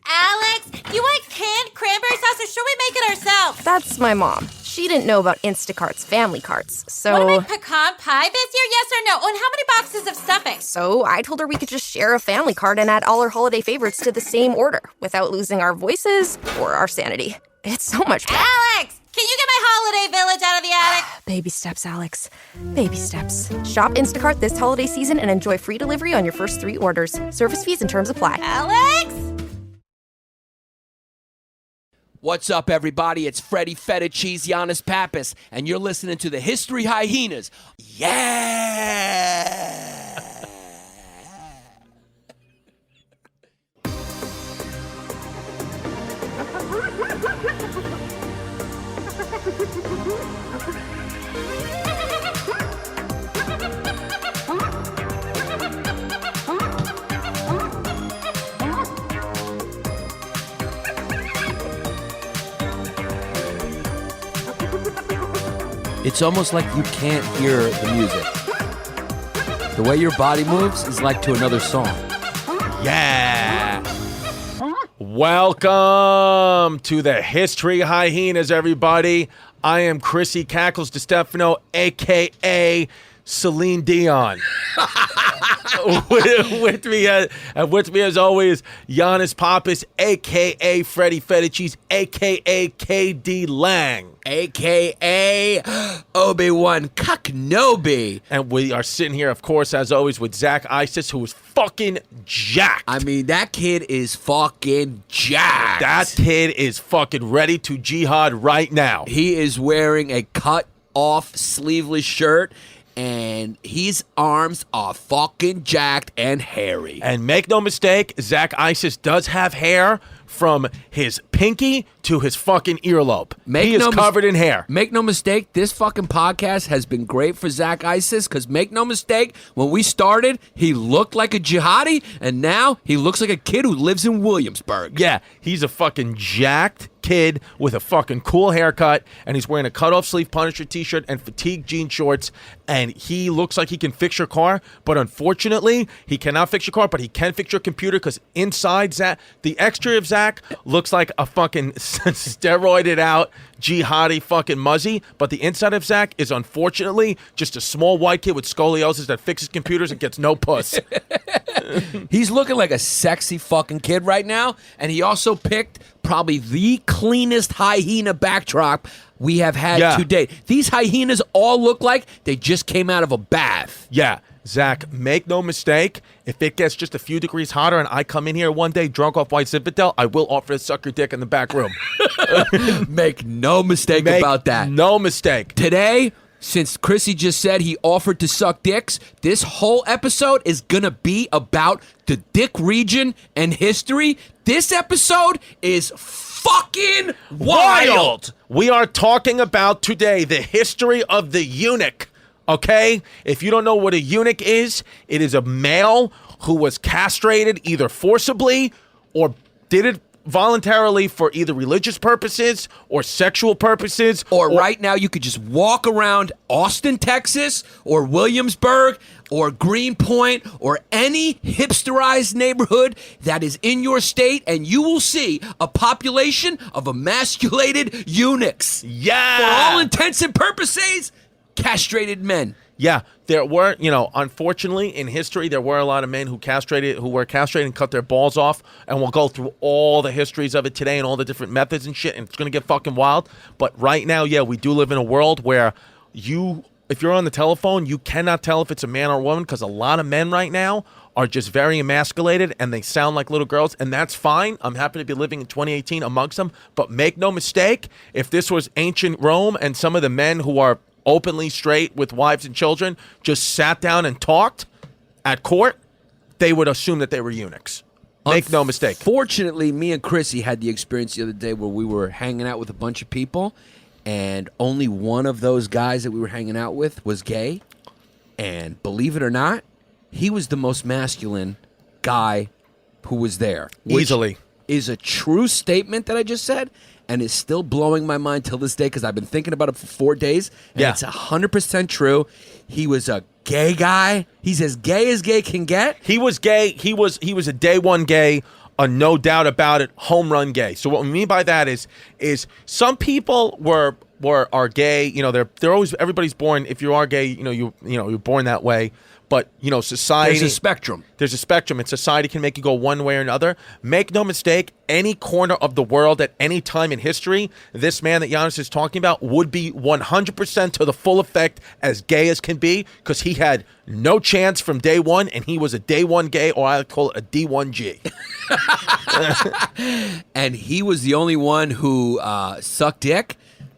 Alex, you want canned cranberry sauce, or should we make it ourselves? That's my mom. She didn't know about Instacart's family carts, so... Want to make pecan pie this year, yes or no? Oh, and how many boxes of stuffing? So I told her we could just share a family cart and add all our holiday favorites to the same order without losing our voices or our sanity. It's so much better. Alex, can you get my holiday village out of the attic? Baby steps, Alex. Baby steps. Shop Instacart this holiday season and enjoy free delivery on your first 3 orders. Service fees and terms apply. Alex? What's up, everybody? It's Freddy Feta Cheese, Yannis, Pappas, and you're listening to the History Hyenas. Yeah! It's almost like you can't hear the music. The way your body moves is like to another song. Yeah! Welcome to the History Hyenas, everybody. I am Chrissy Cackles Distefano, a.k.a. Celine Dion. with me as always, Yannis Pappas, a.k.a. Freddy Feta Cheese, a.k.a. K.D. Lang. A.K.A. Obi-Wan Kenobi. And we are sitting here, of course, as always, with Zach Isis, who is fucking jacked. I mean, that kid is fucking jacked. That kid is fucking ready to jihad right now. He is wearing a cut-off sleeveless shirt, and his arms are fucking jacked and hairy. And make no mistake, Zach Isis does have hair from his pinky to his fucking earlobe. He is covered in hair. Make no mistake, this fucking podcast has been great for Zach Isis, because make no mistake, when we started, he looked like a jihadi, and now he looks like a kid who lives in Williamsburg. Yeah, he's a fucking jacked kid with a fucking cool haircut, and he's wearing a cut-off sleeve Punisher t-shirt and fatigue jean shorts, and he looks like he can fix your car, but unfortunately, he cannot fix your car, but he can fix your computer, because inside Zach, the exterior of Zach looks like a fucking steroided out jihadi fucking muzzy, but the inside of Zach is unfortunately just a small white kid with scoliosis that fixes computers and gets no puss. He's looking like a sexy fucking kid right now, and he also picked probably the cleanest hyena backdrop we have had to date. These hyenas all look like they just came out of a bath. Yeah. Zach, make no mistake, if it gets just a few degrees hotter and I come in here one day drunk off White Zinfandel, I will offer to suck your dick in the back room. Make no mistake about that. No mistake. Today, since Chrissy just said he offered to suck dicks, this whole episode is gonna be about the dick region and history. This episode is fucking wild. We are talking about today the history of the eunuch. Okay? If you don't know what a eunuch is, it is a male who was castrated either forcibly or did it voluntarily for either religious purposes or sexual purposes. Or right now you could just walk around Austin, Texas, or Williamsburg, or Greenpoint, or any hipsterized neighborhood that is in your state, and you will see a population of emasculated eunuchs. Yeah! For all intents and purposes, castrated men. Yeah, there were, unfortunately, in history, there were a lot of men who were castrated and cut their balls off, and we'll go through all the histories of it today and all the different methods and shit, and it's going to get fucking wild. But right now, yeah, we do live in a world where if you're on the telephone, you cannot tell if it's a man or a woman, because a lot of men right now are just very emasculated, and they sound like little girls, and that's fine. I'm happy to be living in 2018 amongst them, but make no mistake, if this was ancient Rome and some of the men who are openly straight with wives and children just sat down and talked at court, they would assume that they were eunuchs. Make no mistake. Fortunately, me and Chrissy had the experience the other day where we were hanging out with a bunch of people, and only one of those guys that we were hanging out with was gay. And believe it or not, he was the most masculine guy who was there. Easily. Is a true statement that I just said, and is still blowing my mind till this day because I've been thinking about it for 4 days, and it's 100% true. He was a gay guy. He's as gay can get. He was gay. He was a day one gay a no doubt about it home run gay. So what we mean by that is some people are gay. You know, they're always, everybody's born. If you are gay, you're born that way. But society. There's a spectrum. There's a spectrum, and society can make you go one way or another. Make no mistake, any corner of the world at any time in history, this man that Yannis is talking about would be 100% to the full effect as gay as can be, because he had no chance from day one, and he was a day one gay, or I call it a D1G. And he was the only one who sucked dick,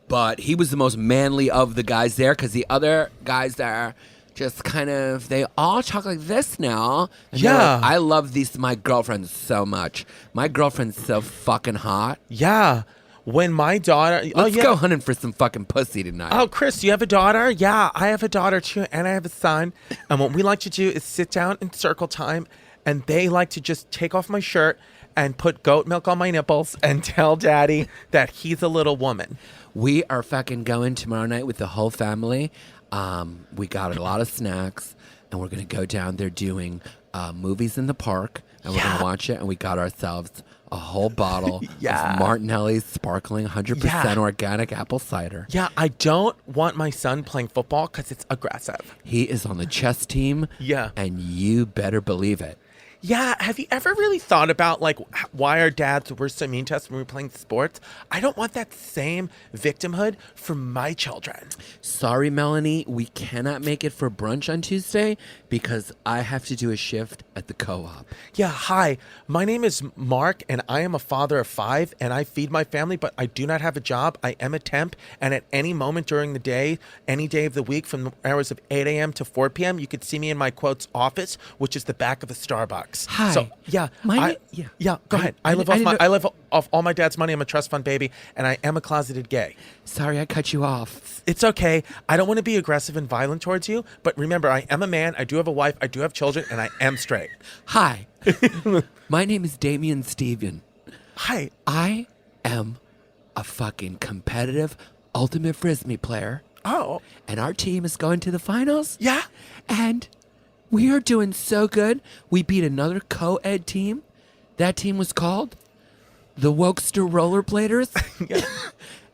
but he was the most manly of the guys there, because the other guys there just kind of, they all talk like this now. And Yeah. I love my girlfriend so much. My girlfriend's so fucking hot. Yeah. When my daughter... Let's go hunting for some fucking pussy tonight. Oh, Chris, you have a daughter? Yeah, I have a daughter too, and I have a son. And what we like to do is sit down in circle time, and they like to just take off my shirt and put goat milk on my nipples and tell daddy that he's a little woman. We are fucking going tomorrow night with the whole family. We got a lot of snacks, and we're going to go down there doing movies in the park, and we're going to watch it, and we got ourselves a whole bottle of Martinelli's sparkling 100% organic apple cider. Yeah, I don't want my son playing football because it's aggressive. He is on the chess team, and you better believe it. Yeah, have you ever really thought about, like, why our dads were so mean to us when we were playing sports? I don't want that same victimhood for my children. Sorry, Melanie, we cannot make it for brunch on Tuesday because I have to do a shift at the co-op. Yeah, hi. My name is Mark, and I am a father of 5, and I feed my family, but I do not have a job. I am a temp, and at any moment during the day, any day of the week, from the hours of 8 a.m. to 4 p.m., you could see me in my, quotes, office, which is the back of a Starbucks. Hi. So, go ahead. I live off all my dad's money. I'm a trust fund baby, and I am a closeted gay. Sorry, I cut you off. It's okay. I don't want to be aggressive and violent towards you, but remember, I am a man. I do have a wife. I do have children, and I am straight. Hi. My name is Damian Steven. Hi. I am a fucking competitive ultimate frisbee player. Oh. And our team is going to the finals. Yeah. And we are doing so good. We beat another co-ed team. That team was called the Wokester Rollerbladers. Yeah.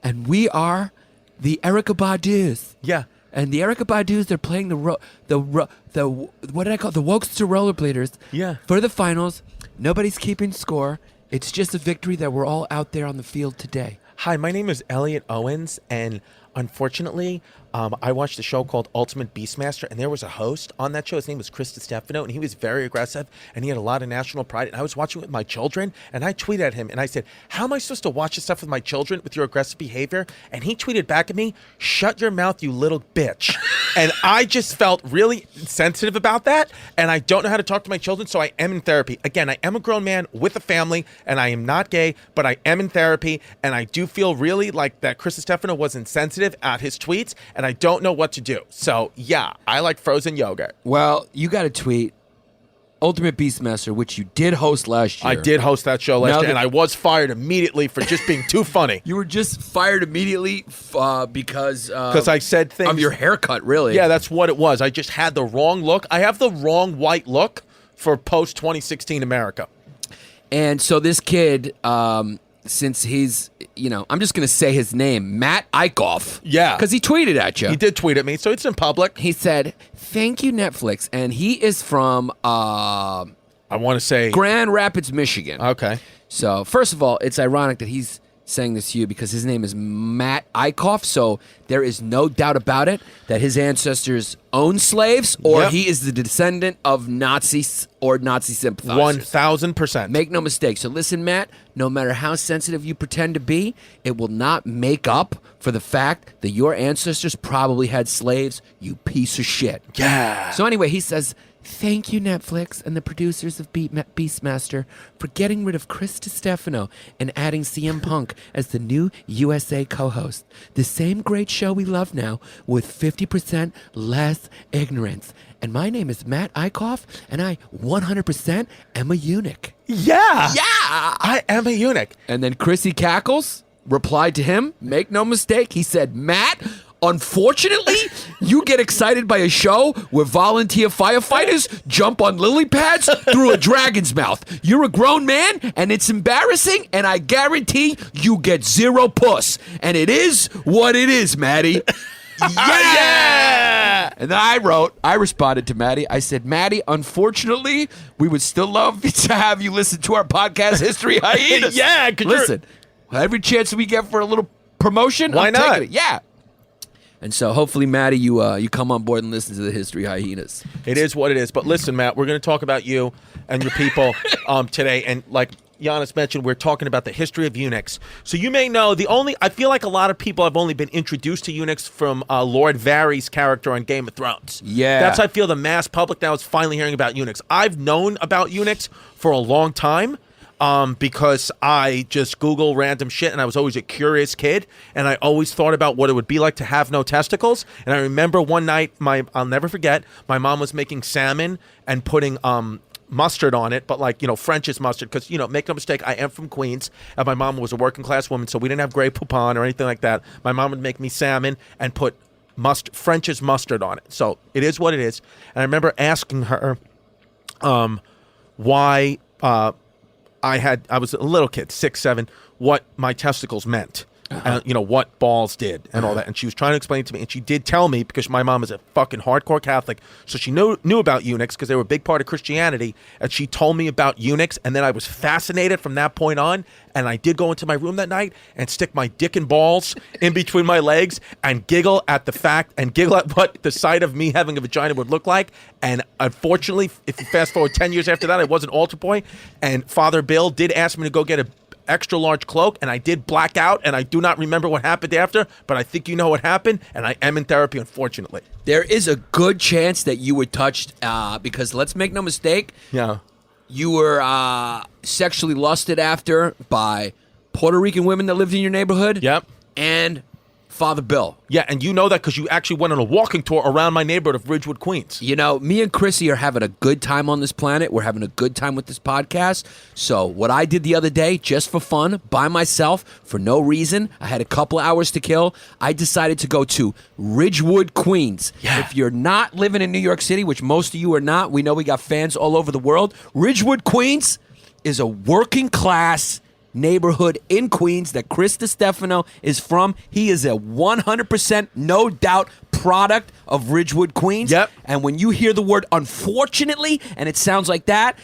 And we are the Erykah Badu's. Yeah. And the Erykah Badu's, they're playing the what did I call it? The Wokester Rollerbladers. Yeah. For the finals. Nobody's keeping score. It's just a victory that we're all out there on the field today. Hi, my name is Elliot Owens, and unfortunately, I watched a show called Ultimate Beastmaster, and there was a host on that show. His name was Chris Distefano, and he was very aggressive, and he had a lot of national pride. And I was watching it with my children, and I tweeted at him, and I said, how am I supposed to watch this stuff with my children with your aggressive behavior? And he tweeted back at me, shut your mouth, you little bitch. And I just felt really sensitive about that, and I don't know how to talk to my children, so I am in therapy. Again, I am a grown man with a family, and I am not gay, but I am in therapy, and I do feel really like that Chris Distefano was insensitive at his tweets, and I don't know what to do. So, yeah, I like frozen yogurt. Well, you got to tweet Ultimate Beastmaster, which you did host last year. I did host that show last year, and I was fired immediately for just being too funny. You were just fired immediately because I said things of your haircut, really. Yeah, that's what it was. I just had the wrong look. I have the wrong white look for post-2016 America. And so this kid, since he's, I'm just going to say his name, Matt Eichhoff. Yeah. Because he tweeted at you. He did tweet at me, so it's in public. He said, thank you, Netflix. And he is from I want to say Grand Rapids, Michigan. Okay. So, first of all, it's ironic that he's saying this to you because his name is Matt Eichhoff. So there is no doubt about it that his ancestors owned slaves or he is the descendant of Nazis or Nazi sympathizers. 1,000%. Make no mistake. So listen, Matt, no matter how sensitive you pretend to be, it will not make up for the fact that your ancestors probably had slaves, you piece of shit. Yeah. So anyway, he says, thank you, Netflix and the producers of Beastmaster for getting rid of Chris Distefano and adding CM Punk as the new USA co-host. The same great show we love now with 50% less ignorance. And my name is Matt Eichhoff, and I 100% am a eunuch. Yeah. Yeah. I am a eunuch. And then Chrissy Cackles replied to him, make no mistake, he said, Matt, Unfortunately, you get excited by a show where volunteer firefighters jump on lily pads through a dragon's mouth. You're a grown man, and it's embarrassing, and I guarantee you get zero puss. And it is what it is, Maddie. Yeah! And then I responded to Maddie. I said, Maddie, unfortunately, we would still love to have you listen to our podcast, History Hyenas. Yeah, listen, every chance we get for a little promotion, why I'm not? taking it. Yeah. And so hopefully, Maddie, you come on board and listen to the History Hyenas. It is what it is. But listen, Matt, we're going to talk about you and your people today. And like Yannis mentioned, we're talking about the history of eunuchs. So you may know I feel like a lot of people have only been introduced to eunuchs from Lord Varys' character on Game of Thrones. Yeah. That's I feel the mass public now is finally hearing about eunuchs. I've known about eunuchs for a long time. Because I just Google random shit, and I was always a curious kid, and I always thought about what it would be like to have no testicles. And I remember one night, I'll never forget, my mom was making salmon and putting mustard on it, but like, French's mustard, because, make no mistake, I am from Queens, and my mom was a working class woman, so we didn't have Grey Poupon or anything like that. My mom would make me salmon and put French's mustard on it. So it is what it is. And I remember asking her why I was a little kid, 6, 7, what my testicles meant. What balls did and all that. And she was trying to explain it to me. And she did tell me, because my mom is a fucking hardcore Catholic, so she knew about eunuchs because they were a big part of Christianity. And she told me about eunuchs. And then I was fascinated from that point on. And I did go into my room that night and stick my dick and balls in between my legs and giggle at what the sight of me having a vagina would look like. And unfortunately, if you fast forward 10 years after that, I was an altar boy. And Father Bill did ask me to go get a extra large cloak, and I did black out, and I do not remember what happened after, but I think you know what happened, and I am in therapy, unfortunately. There is a good chance that you were touched, because let's make no mistake, you were sexually lusted after by Puerto Rican women that lived in your neighborhood. Yep. And Father Bill. Yeah, and you know that because you actually went on a walking tour around my neighborhood of Ridgewood, Queens. Me and Chrissy are having a good time on this planet. We're having a good time with this podcast. So what I did the other day, just for fun, by myself, for no reason, I had a couple of hours to kill, I decided to go to Ridgewood, Queens. Yeah. If you're not living in New York City, which most of you are not, we know we got fans all over the world, Ridgewood, Queens is a working class neighborhood in Queens that Chris Distefano is from. He is a 100% no doubt product of Ridgewood, Queens. Yep. And when you hear the word unfortunately, and it sounds like that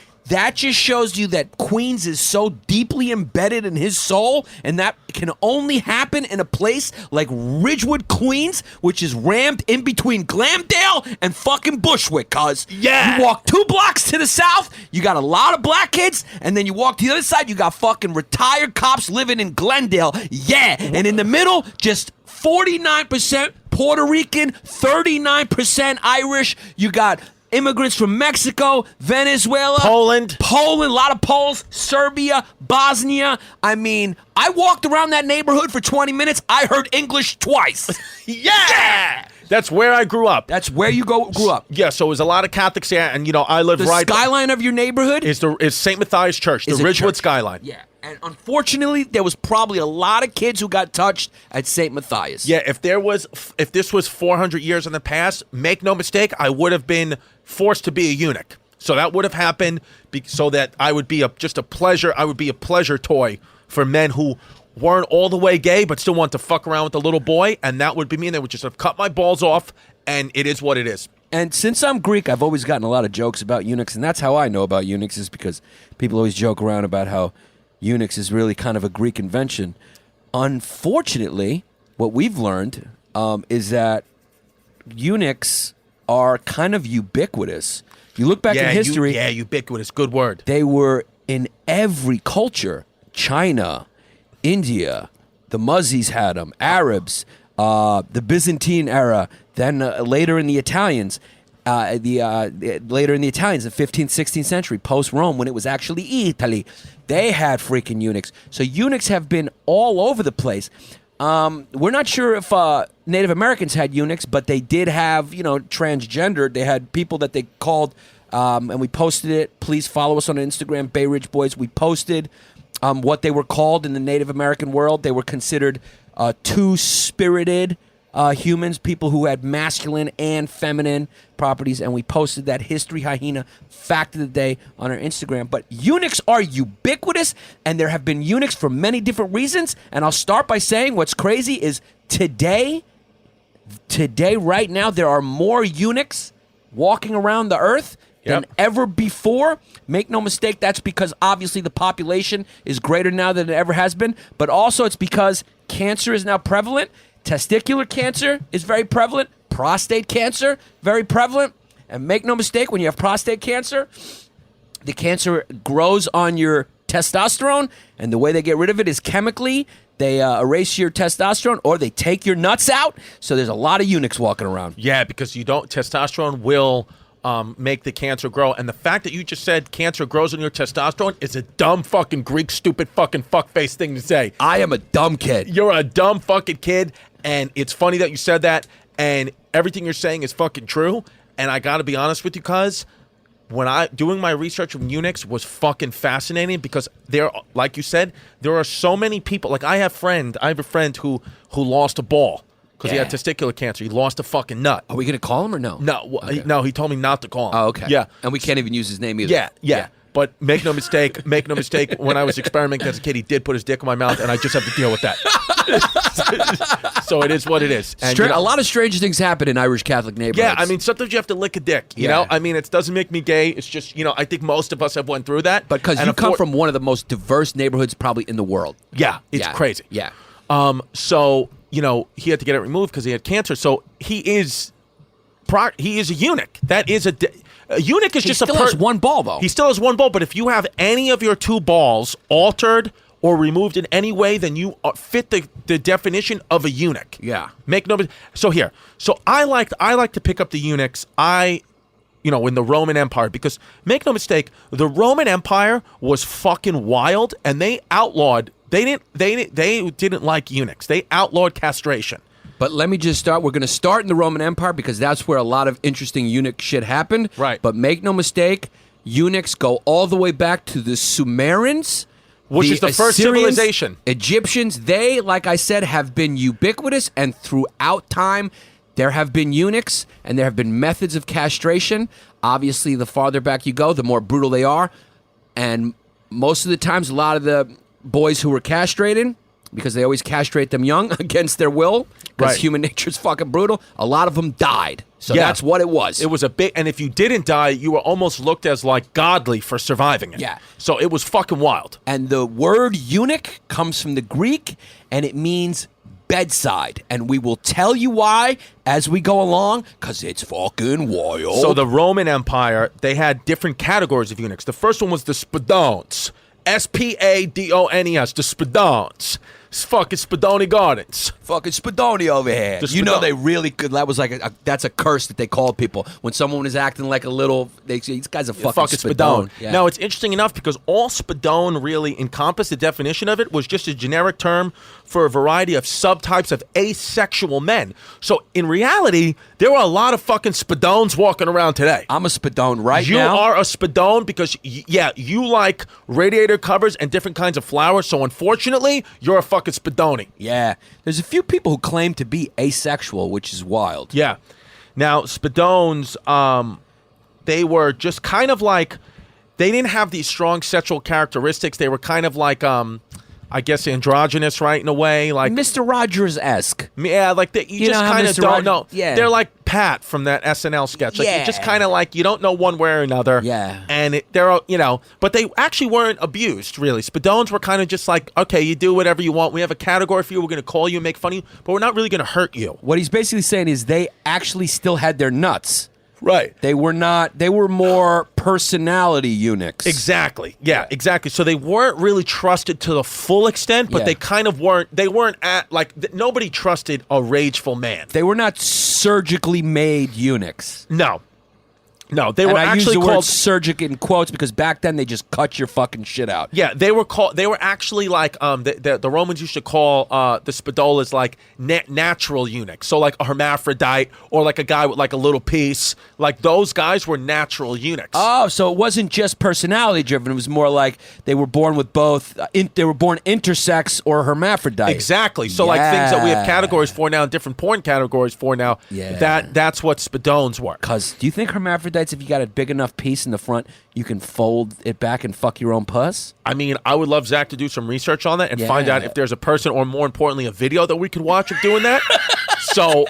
just shows you that Queens is so deeply embedded in his soul, and that can only happen in a place like Ridgewood, Queens, which is rammed in between Glamdale and fucking Bushwick, cuz. Yeah. You walk 2 blocks to the south, you got a lot of black kids, and then you walk to the other side, you got fucking retired cops living in Glendale. Yeah. And in the middle, just 49% Puerto Rican, 39% Irish. You got immigrants from Mexico, Venezuela, Poland, a lot of Poles, Serbia, Bosnia. I mean, I walked around that neighborhood for 20 minutes. I heard English twice. Yeah! That's where I grew up. That's where you grew up. Yeah, so it was a lot of Catholics here, and I live The right. skyline of your neighborhood is St. Matthias Church, the is a Ridgewood church. skyline. Yeah, and unfortunately, there was probably a lot of kids who got touched at St. Matthias. Yeah, if this was 400 years in the past, make no mistake, I would have been forced to be a eunuch. So that would have happened so that I would be just a pleasure. I would be a pleasure toy for men who weren't all the way gay but still want to fuck around with a little boy, and that would be me, and they would just have cut my balls off, and it is what it is. And since I'm Greek, I've always gotten a lot of jokes about eunuchs, and that's how I know about eunuchs, is because people always joke around about how eunuchs is really kind of a Greek invention. Unfortunately, what we've learned is that eunuchs are kind of ubiquitous. You look back in history. Ubiquitous. Good word. They were in every culture. China, India, the Muzzies had them, Arabs, the Byzantine era, then later in the Italians, later in the 15th, 16th century, post-Rome, when it was actually Italy, they had freaking eunuchs. So eunuchs have been all over the place. We're not sure if Native Americans had eunuchs, but they did have, transgendered. They had people that they called, and we posted it. Please follow us on Instagram, Bay Ridge Boys. We posted what they were called in the Native American world. They were considered two-spirited humans, people who had masculine and feminine properties, and we posted that History Hyena fact of the day on our Instagram. But eunuchs are ubiquitous, and there have been eunuchs for many different reasons. And I'll start by saying what's crazy is today, right now, there are more eunuchs walking around the earth than ever before. Make no mistake, that's because obviously the population is greater now than it ever has been, but also it's because cancer is now prevalent. Testicular cancer is very prevalent. Prostate cancer, very prevalent. And make no mistake, when you have prostate cancer, the cancer grows on your testosterone, and the way they get rid of it is chemically. They erase your testosterone, or they take your nuts out. So there's a lot of eunuchs walking around. Yeah, because testosterone will make the cancer grow. And the fact that you just said cancer grows on your testosterone is a dumb fucking Greek stupid fucking fuckface thing to say. I am a dumb kid. You're a dumb fucking kid, and it's funny that you said that, and everything you're saying is fucking true. And I gotta be honest with you, cuz when doing my research on eunuchs was fucking fascinating, because like you said, there are so many people. Like I have a friend who lost a ball because he had testicular cancer. He lost a fucking nut. Are we gonna call him or no? No, no. He told me not to call him. Oh, okay. Yeah, and we can't even use his name either. Yeah. But make no mistake, when I was experimenting as a kid, he did put his dick in my mouth, and I just have to deal with that. So it is what it is. And, a lot of strange things happen in Irish Catholic neighborhoods. Yeah, I mean, sometimes you have to lick a dick, you know? I mean, it doesn't make me gay. It's just, I think most of us have went through that. But because you come from one of the most diverse neighborhoods probably in the world. Yeah, it's crazy. Yeah. So, he had to get it removed because he had cancer. So he is a eunuch. That is a eunuch is just a person. He still has one ball, though. He still has one ball, but if you have any of your two balls altered or removed in any way, then you fit the definition of a eunuch. Yeah. Make no. So I like to pick up the eunuchs. In the Roman Empire, because make no mistake, the Roman Empire was fucking wild, and they outlawed. They didn't like eunuchs. They outlawed castration. But let me just start. We're going to start in the Roman Empire because that's where a lot of interesting eunuch shit happened. Right. But make no mistake, eunuchs go all the way back to the Sumerians, which is the first Assyrians, civilization. Egyptians, they, like I said, have been ubiquitous, and throughout time, there have been eunuchs, and there have been methods of castration. Obviously, the farther back you go, the more brutal they are. And most of the times, a lot of the boys who were castrated, because they always castrate them young against their will, because human nature is fucking brutal, a lot of them died. So that's what it was. It was and if you didn't die, you were almost looked as like godly for surviving it. Yeah. So it was fucking wild. And the word eunuch comes from the Greek, and it means bedside. And we will tell you why as we go along, because it's fucking wild. So the Roman Empire, they had different categories of eunuchs. The first one was the Spadones. Spadones, the Spadones. It's fucking Spadoni Gardens. Fucking Spadoni over here. You know they really could. That was like that's a curse that they called people when someone is acting like a little. They say these guys are fucking Spadone. Yeah. Now it's interesting enough because all Spadone really encompassed. The definition of it was just a generic term for a variety of subtypes of asexual men. So in reality, there were a lot of fucking Spadones walking around today. I'm a Spadone now. You are a Spadone because you like radiator covers and different kinds of flowers. So unfortunately, you're a fucking Spadoni. Yeah. There's a few people who claim to be asexual, which is wild. Yeah. Now, Spadones, they were just kind of like, they didn't have these strong sexual characteristics. They were kind of like, I guess, androgynous, right, in a way. Like Mr. Rogers-esque. Yeah, like you just kind of don't know. Yeah. They're like Pat from that SNL sketch. Like you just kind of like, you don't know one way or another. Yeah. And but they actually weren't abused, really. Spadones were kind of just like, okay, you do whatever you want. We have a category for you. We're going to call you and make fun of you, but we're not really going to hurt you. What he's basically saying is they actually still had their nuts. Right. They were not, they were more personality eunuchs. Exactly. Yeah, exactly. So they weren't really trusted to the full extent, but they kind of weren't, nobody trusted a rageful man. They were not surgically made eunuchs. No. No, they were and I use actually the word called surgic in quotes because back then they just cut your fucking shit out. Yeah, they were actually like the Romans used to call the spadolas like natural eunuchs. So like a hermaphrodite or like a guy with like a little piece. Like those guys were natural eunuchs. Oh, so it wasn't just personality driven. It was more like they were born with both. They were born intersex or hermaphrodite. Exactly. So like things that we have categories for now, different porn categories for now. Yeah. That's what spadones were. Because do you think hermaphrodites, if you got a big enough piece in the front, you can fold it back and fuck your own puss? I mean, I would love Zach to do some research on that and find out if there's a person or more importantly a video that we could watch of doing that. So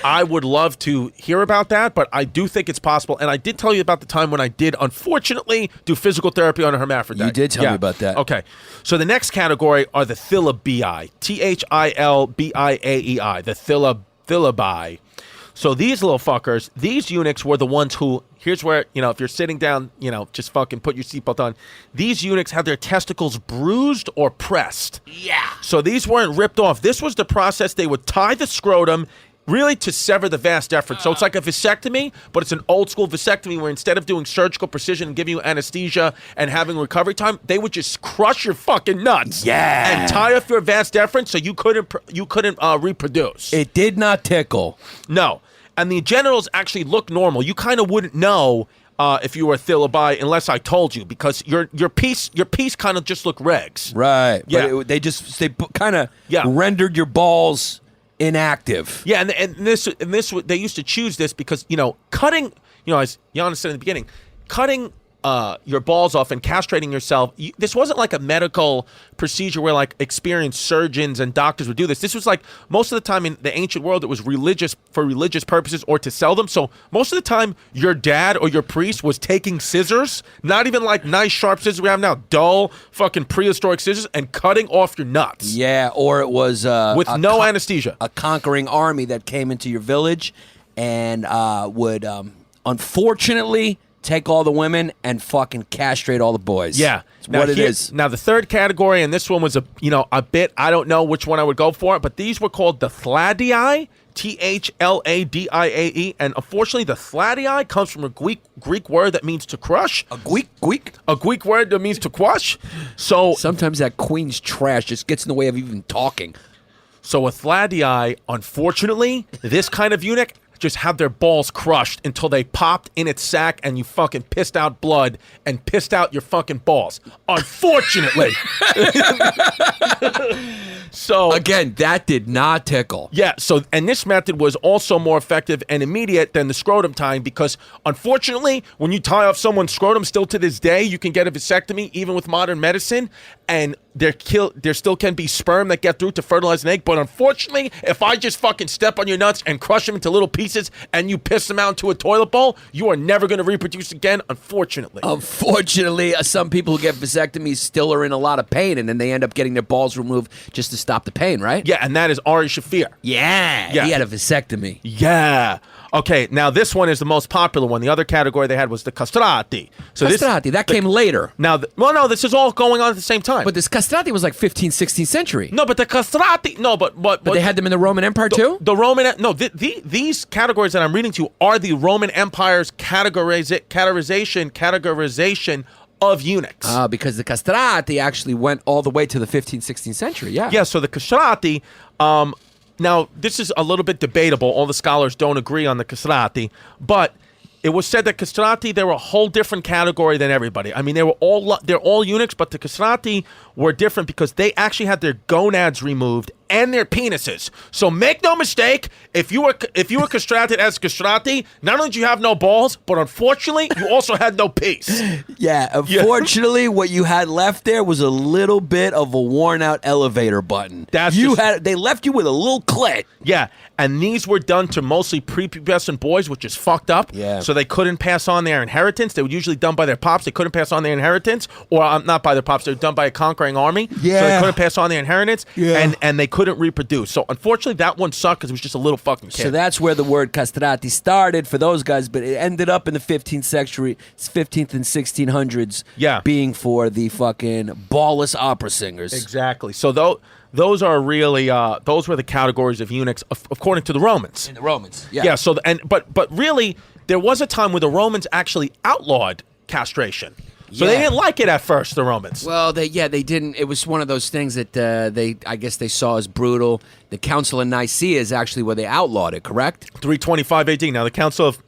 I would love to hear about that, but I do think it's possible. And I did tell you about the time when I did, unfortunately, do physical therapy on a hermaphrodite. You did tell me about that. Okay. So the next category are the Thylabiae. Thilbiaei. The Thylabiae. So these little fuckers, these eunuchs were the ones who, here's where, if you're sitting down, just fucking put your seatbelt on. These eunuchs had their testicles bruised or pressed. Yeah. So these weren't ripped off. This was the process. They would tie the scrotum really to sever the vas deferens. So it's like a vasectomy, but it's an old school vasectomy where instead of doing surgical precision and giving you anesthesia and having recovery time, they would just crush your fucking nuts. Yeah. And tie off your vas deferens so you couldn't reproduce. It did not tickle. No. And the genitals actually look normal. You kind of wouldn't know if you were a Thylabiae unless I told you, because your piece kind of just looked regs. Right. Yeah. But they kind of rendered your balls inactive. Yeah, and this they used to choose this because cutting, as Yannis said in the beginning, cutting your balls off and castrating yourself. This wasn't like a medical procedure where like experienced surgeons and doctors would do this. This was like most of the time in the ancient world, it was for religious purposes or to sell them. So most of the time, your dad or your priest was taking scissors, not even like nice sharp scissors we have now, dull fucking prehistoric scissors, and cutting off your nuts. Yeah, or it was with no anesthesia. A conquering army that came into your village and would unfortunately take all the women and fucking castrate all the boys. Yeah. It's what it is. Now, the third category, and this one was a bit, I don't know which one I would go for, but these were called the Thladiae, Thladiae, and unfortunately, the Thladiae comes from a Greek word that means to crush. A Greek? A Greek word that means to quash. So sometimes that queen's trash just gets in the way of even talking. So a Thladiae, unfortunately, this kind of eunuch just have their balls crushed until they popped in its sack and you fucking pissed out blood and pissed out your fucking balls. Unfortunately. So again, that did not tickle. Yeah, and this method was also more effective and immediate than the scrotum tying because unfortunately, when you tie off someone's scrotum, still to this day, you can get a vasectomy even with modern medicine, and there still can be sperm that get through to fertilize an egg. But unfortunately, if I just fucking step on your nuts and crush them into little pieces and you piss them out into a toilet bowl, you are never going to reproduce again, unfortunately. Unfortunately, some people who get vasectomies still are in a lot of pain, and then they end up getting their balls removed just to stop the pain, right? Yeah, and that is Ari Shafir. Yeah. He had a vasectomy. Yeah. Okay, now this one is the most popular one. The other category they had was the castrati. So castrati, that came later. Now, no, this is all going on at the same time. But this castrati was like 15th, 16th century. No, but the castrati, but they had them in the Roman Empire too? The Roman, no, these categories that I'm reading to are the Roman Empire's categorization of eunuchs. Because the castrati actually went all the way to the 15th, 16th century, yeah. Yeah, so the castrati, now, this is a little bit debatable. All the scholars don't agree on the castrati, but it was said that castrati, they were a whole different category than everybody. I mean, they're all eunuchs, but the castrati were different because they actually had their gonads removed and their penises. So make no mistake, if you were castrated as castrati, not only did you have no balls, but unfortunately, you also had no piece. Yeah, unfortunately, what you had left there was a little bit of a worn-out elevator button. They left you with a little clit. Yeah, and these were done to mostly prepubescent boys, which is fucked up. Yeah. So they couldn't pass on their inheritance. They were usually done by their pops. They couldn't pass on their inheritance, or not by their pops. They were done by a conquering army. Yeah. So they couldn't pass on their inheritance. Yeah. And they couldn't reproduce. So unfortunately, that one sucked because it was just a little fucking kid. So that's where the word castrati started for those guys, but it ended up in the 15th century, 15th and 1600s, being for the fucking ballless opera singers. Exactly. So those are really those were the categories of eunuchs according to the Romans. In the Romans, yeah. Yeah. So but really, there was a time where the Romans actually outlawed castration. So they Yeah. didn't like it at first, the Romans. Well, they didn't. It was one of those things that I guess they saw as brutal. The Council of Nicaea is actually where they outlawed it, correct? 325 AD. Now, the Council of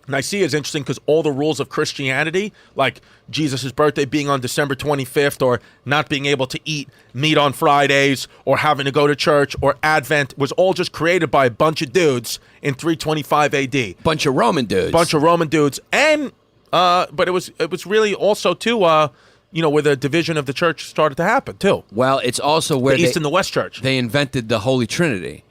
Nicaea is interesting because all the rules of Christianity, like Jesus' birthday being on December 25th, or not being able to eat meat on Fridays, or having to go to church, or Advent, was all just created by a bunch of dudes in 325 AD. Bunch of Roman dudes. And but it was really also too where the division of the church started to happen too. Well, it's also where The East and the West Church. they invented the Holy Trinity.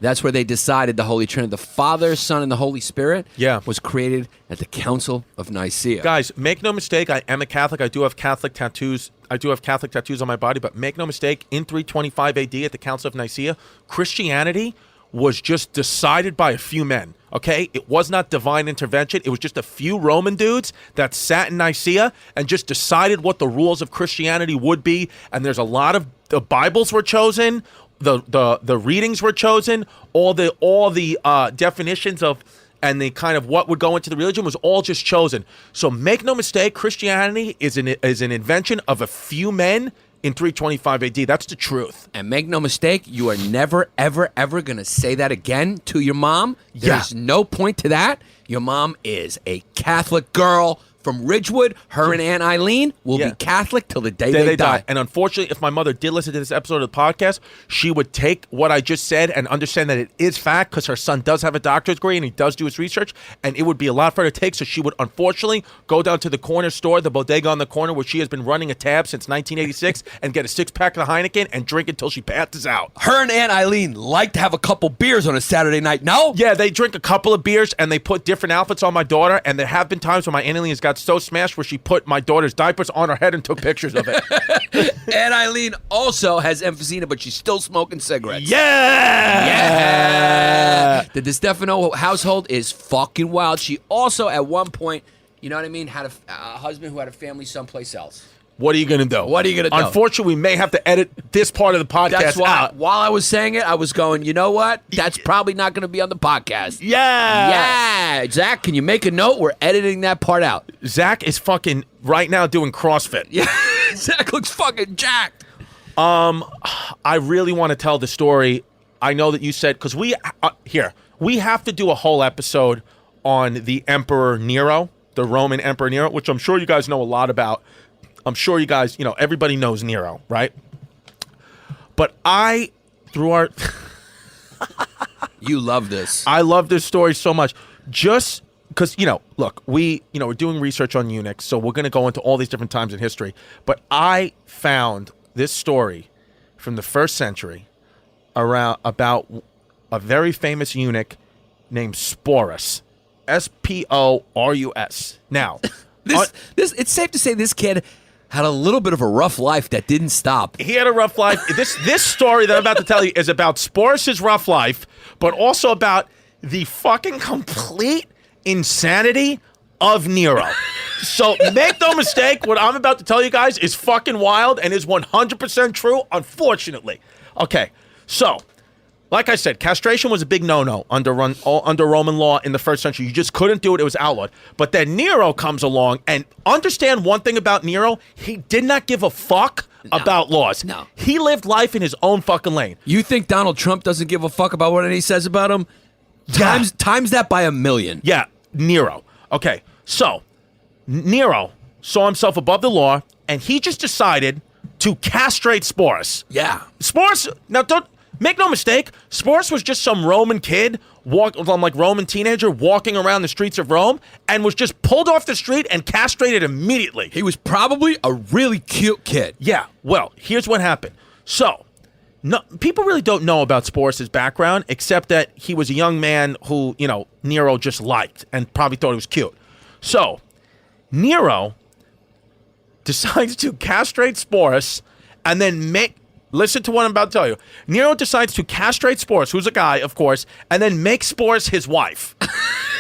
That's where they decided the Holy Trinity. The Father, Son, and the Holy Spirit was created at the Council of Nicaea. Guys, make no mistake, I am a Catholic. I do have Catholic tattoos. On my body, but make no mistake, in 325 AD at the Council of Nicaea, Christianity was just decided by a few men, okay? It was not divine intervention. It was just a few Roman dudes that sat in Nicaea and just decided what the rules of Christianity would be. And there's a lot of, the Bibles were chosen, the readings were chosen, all the definitions of and the kind of what would go into the religion was all just chosen. So make no mistake, Christianity is an invention of a few men in 325 AD. That's the truth. And make no mistake, you are never, ever, ever going to say that again to your mom. There's no point to that. Your mom is a Catholic girl from Ridgewood. Her and Aunt Eileen will be Catholic till the day they die. And unfortunately, if my mother did listen to this episode of the podcast, she would take what I just said and understand that it is fact, because her son does have a doctorate degree and he does do his research, and it would be a lot for her to take. So she would unfortunately go down to the corner store, the bodega on the corner, where she has been running a tab since 1986, and get a 6-pack of Heineken and drink until she passes out. Her and Aunt Eileen like to have a couple beers on a Saturday night, no? Yeah, they drink a couple of beers and they put different outfits on my daughter, and there have been times when my Aunt Eileen has got so smashed where she put my daughter's diapers on her head and took pictures of it. Aunt Eileen also has emphysema, but she's still smoking cigarettes. Yeah! The Distefano household is fucking wild. She also, at one point, you know what I mean, had a husband who had a family someplace else. What are you going to do? Unfortunately, we may have to edit this part of the podcast That's why, out. while I was saying it, I was going, you know what? That's probably not going to be on the podcast. Yeah. Zach, can you make a note? We're editing that part out. Zach is fucking right now doing CrossFit. Yeah. Zach looks fucking jacked. I really want to tell the story. I know that you said, because we have to do a whole episode on the Emperor Nero, the Roman Emperor Nero, which I'm sure you guys know a lot about. I'm sure you guys, everybody knows Nero, right? But You love this. I love this story so much. Just because, look, we're doing research on eunuchs, so we're going to go into all these different times in history. But I found this story from the 1st century about a very famous eunuch named Sporus. Sporus. Now, it's safe to say this kid had a little bit of a rough life that didn't stop. He had a rough life. This story that I'm about to tell you is about Sporus' rough life, but also about the fucking complete insanity of Nero. So make no mistake, what I'm about to tell you guys is fucking wild and is 100% true, unfortunately. Okay, so like I said, castration was a big no-no under Roman law in the 1st century. You just couldn't do it. It was outlawed. But then Nero comes along, and understand one thing about Nero, he did not give a fuck about laws. No. He lived life in his own fucking lane. You think Donald Trump doesn't give a fuck about what he says about him? Times that by 1,000,000. Yeah, Nero. Okay, so Nero saw himself above the law, and he just decided to castrate Sporus. Yeah. Sporus, now don't... Make no mistake, Sporus was just some Roman kid, Roman teenager walking around the streets of Rome, and was just pulled off the street and castrated immediately. He was probably a really cute kid. Yeah, well, here's what happened. So, people really don't know about Sporus' background, except that he was a young man who, Nero just liked and probably thought he was cute. So, Nero decides to castrate Sporus and then listen to what I'm about to tell you. Nero decides to castrate Sporus, who's a guy, of course, and then make Sporus his wife.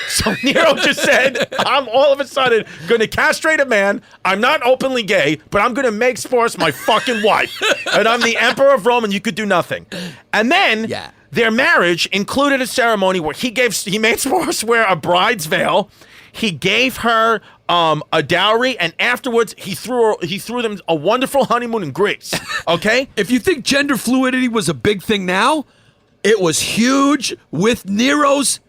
So Nero just said, I'm all of a sudden going to castrate a man. I'm not openly gay, but I'm going to make Sporus my fucking wife. And I'm the emperor of Rome, and you could do nothing. And then Their marriage included a ceremony where he made Sporus wear a bride's veil. He gave her a dowry, and afterwards he threw them a wonderful honeymoon in Greece. Okay? If you think gender fluidity was a big thing now, it was huge with Nero's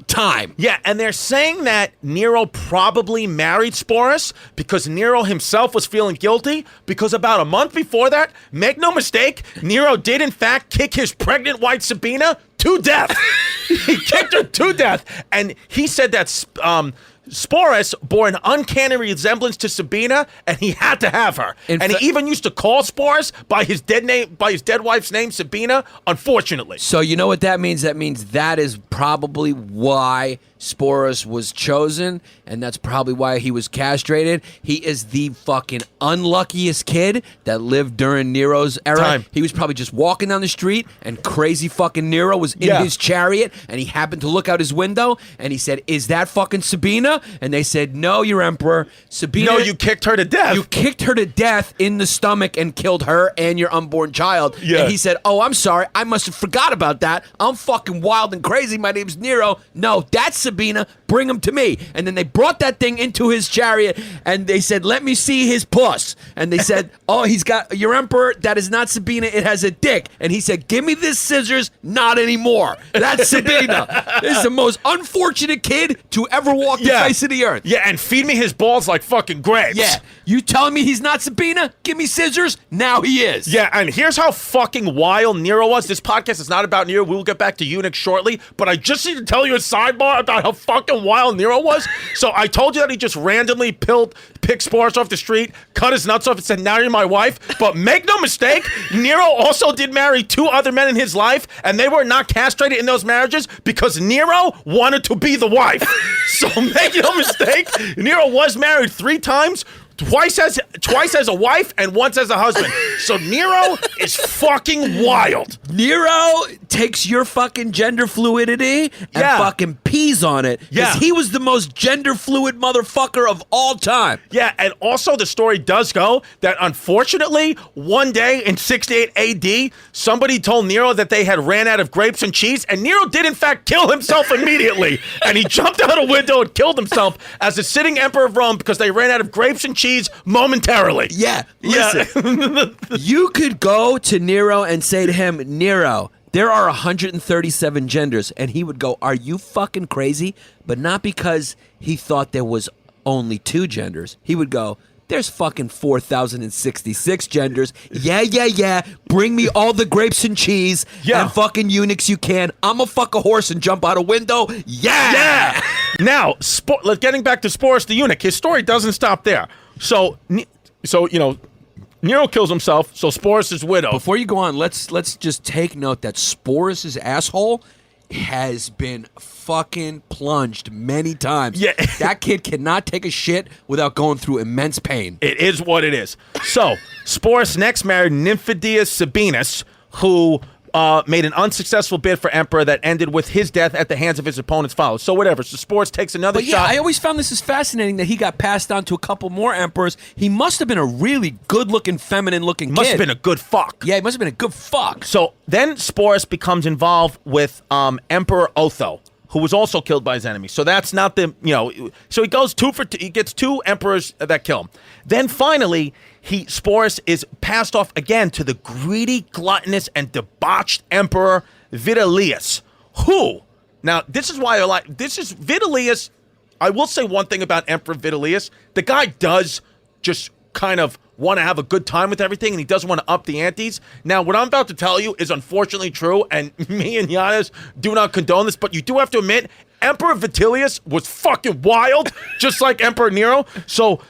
time. Yeah, and they're saying that Nero probably married Sporus because Nero himself was feeling guilty because about a month before that, make no mistake, Nero did in fact kick his pregnant wife Sabina to death. He kicked her to death, and he said that Sporus bore an uncanny resemblance to Sabina, and he had to have her. He even used to call Sporus by his dead wife's name, Sabina, unfortunately. So you know what that means? That means that is probably why Sporus was chosen, and that's probably why he was castrated. He is the fucking unluckiest kid that lived during Nero's era. He was probably just walking down the street, and crazy fucking Nero was in his chariot, and he happened to look out his window, and he said, "Is that fucking Sabina?" And they said, "No, your emperor. Sabina." No, you kicked her to death. You kicked her to death in the stomach and killed her and your unborn child. Yeah. And he said, "Oh, I'm sorry. I must have forgot about that. I'm fucking wild and crazy. My name's Nero. No, that's Sabina. Bring him to me." And then they brought that thing into his chariot, and they said, "Let me see his puss." And they said, "Oh, he's got your emperor. That is not Sabina. It has a dick." And he said, "Give me this scissors. Not anymore. That's Sabina." This is the most unfortunate kid to ever walk the face of the earth. Yeah, and feed me his balls like fucking grapes. Yeah. You telling me he's not Sabina? Give me scissors. Now he is. Yeah, and here's how fucking wild Nero was. This podcast is not about Nero. We will get back to Eunuchs shortly, but I just need to tell you a sidebar about how fucking wild Nero was. So I told you that he just randomly picked Sporus off the street, cut his nuts off, and said, "Now you're my wife." But make no mistake, Nero also did marry 2 other men in his life, and they were not castrated in those marriages because Nero wanted to be the wife. So make no mistake, Nero was married 3 times. Twice as a wife and once as a husband. So Nero is fucking wild. Nero takes your fucking gender fluidity and fucking pees on it. Because he was the most gender fluid motherfucker of all time. Yeah, and also the story does go that unfortunately, one day in 68 AD, somebody told Nero that they had ran out of grapes and cheese, and Nero did in fact kill himself immediately. And he jumped out a window and killed himself as a sitting emperor of Rome because they ran out of grapes and cheese momentarily. Yeah, listen. You could go to Nero and say to him, "Nero, there are 137 genders." And he would go, "Are you fucking crazy?" But not because he thought there was only 2 genders. He would go, "There's fucking 4,066 genders. Yeah. Bring me all the grapes and cheese and fucking eunuchs you can. I'm gonna fuck a horse and jump out a window. Yeah." Now, getting back to Sporus the eunuch, his story doesn't stop there. So you know, Nero kills himself, so Sporus is widowed. Before you go on, let's just take note that Sporus' asshole has been fucking plunged many times. Yeah. That kid cannot take a shit without going through immense pain. It is what it is. So, Sporus next married Nymphidius Sabinus, who made an unsuccessful bid for emperor that ended with his death at the hands of his opponent's followers. So whatever. So Sporus takes another shot. I always found this is fascinating that he got passed on to a couple more emperors. He must have been a really good-looking, feminine-looking kid. Must have been a good fuck. Yeah, he must have been a good fuck. So then Sporus becomes involved with Emperor Otho, who was also killed by his enemies. So that's not the, so he goes 2 for 2. He gets 2 emperors that kill him. Then finally, Sporus is passed off again to the greedy, gluttonous, and debauched Emperor Vitellius, who, now this is why Vitellius, I will say one thing about Emperor Vitellius, the guy does just kind of want to have a good time with everything, and he doesn't want to up the antes. Now, what I'm about to tell you is unfortunately true, and me and Yannis do not condone this, but you do have to admit, Emperor Vitellius was fucking wild, just like Emperor Nero. So,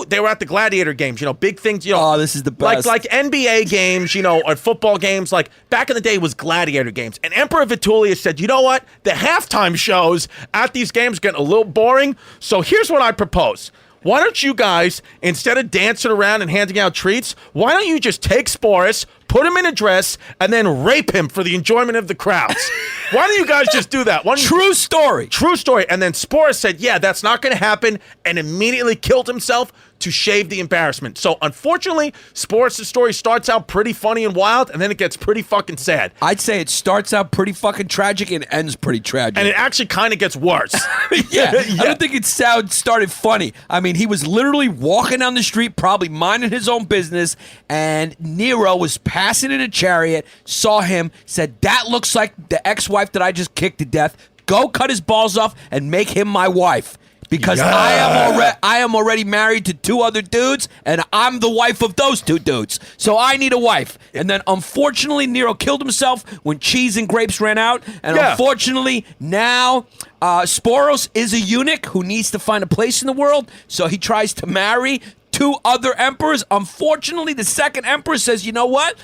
they were at the gladiator games, big things, Oh, this is the best. Like NBA games, or football games. Like back in the day, it was gladiator games. And Emperor Vitellius said, "You know what? The halftime shows at these games are getting a little boring. So here's what I propose. Why don't you guys, instead of dancing around and handing out treats, why don't you just take Sporus, put him in a dress, and then rape him for the enjoyment of the crowds. Why don't you guys just do that? True story. True story. And then Sporus said, yeah, that's not going to happen, and immediately killed himself to shave the embarrassment. So, unfortunately, Sporus' story starts out pretty funny and wild, and then it gets pretty fucking sad. I'd say it starts out pretty fucking tragic and ends pretty tragic. And it actually kind of gets worse. yeah. I don't think it started funny. I mean, he was literally walking down the street, probably minding his own business, and Nero was passing in a chariot, saw him, said, that looks like the ex-wife that I just kicked to death. Go cut his balls off and make him my wife. Because I am already married to 2 other dudes, and I'm the wife of those 2 dudes. So I need a wife. And then, unfortunately, Nero killed himself when cheese and grapes ran out. And unfortunately, now Sporus is a eunuch who needs to find a place in the world. So he tries to marry 2 other emperors. Unfortunately, the second emperor says, you know what?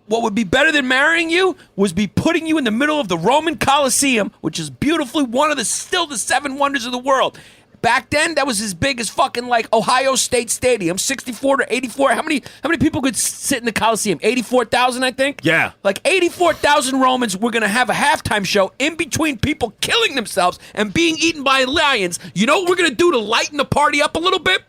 What would be better than marrying you was be putting you in the middle of the Roman Colosseum, which is beautifully one of still the 7 wonders of the world. Back then, that was as big as fucking like Ohio State Stadium, 64 to 84. How many people could sit in the Coliseum? 84,000, I think? Yeah. Like 84,000 Romans were going to have a halftime show in between people killing themselves and being eaten by lions. You know what we're going to do to lighten the party up a little bit?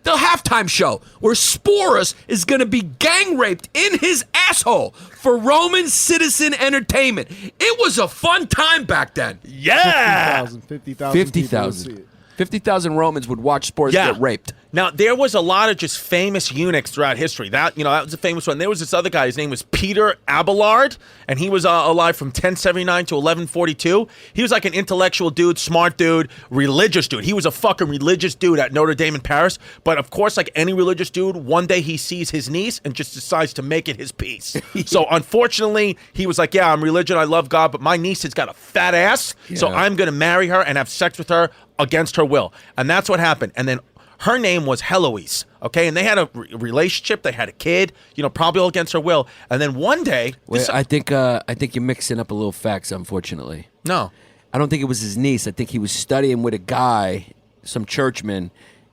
The halftime show where Sporus is going to be gang raped in his asshole for Roman citizen entertainment. It was a fun time back then. Yeah. 50,000. 50,000 Romans would watch Sporus get raped. Now, there was a lot of just famous eunuchs throughout history. That was a famous one. There was this other guy. His name was Peter Abelard, and he was alive from 1079 to 1142. He was like an intellectual dude, smart dude, religious dude. He was a fucking religious dude at Notre Dame in Paris. But, of course, like any religious dude, one day he sees his niece and just decides to make it his peace. So, unfortunately, he was like, yeah, I'm religious, I love God, but my niece has got a fat ass, so I'm going to marry her and have sex with her against her will. And that's what happened. And then her name was Heloise, okay? And they had a relationship. They had a kid, probably all against her will. And then one day... I think you're mixing up a little facts, unfortunately. No. I don't think it was his niece. I think he was studying with a guy, some churchman,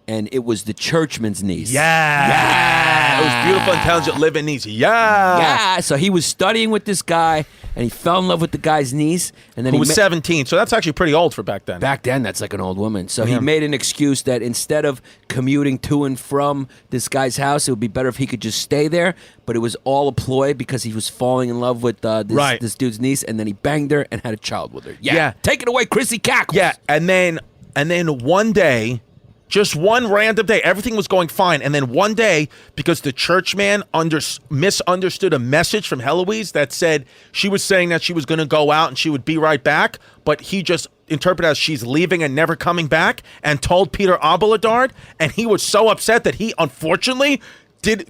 and it was the churchman's niece. Yeah. It was beautiful, intelligent, living niece. Yeah. So he was studying with this guy, and he fell in love with the guy's niece. And then Who was 17, so that's actually pretty old for back then. Back then, that's like an old woman. So he made an excuse that instead of commuting to and from this guy's house, it would be better if he could just stay there. But it was all a ploy because he was falling in love with this dude's niece, and then he banged her and had a child with her. Yeah. Take it away, Chrissy Cackles. Yeah, and then one day... Just one random day, everything was going fine. And then one day, because the churchman misunderstood a message from Heloise that said she was saying that she was going to go out and she would be right back, but he just interpreted as she's leaving and never coming back and told Peter Abelard, and he was so upset that he, unfortunately...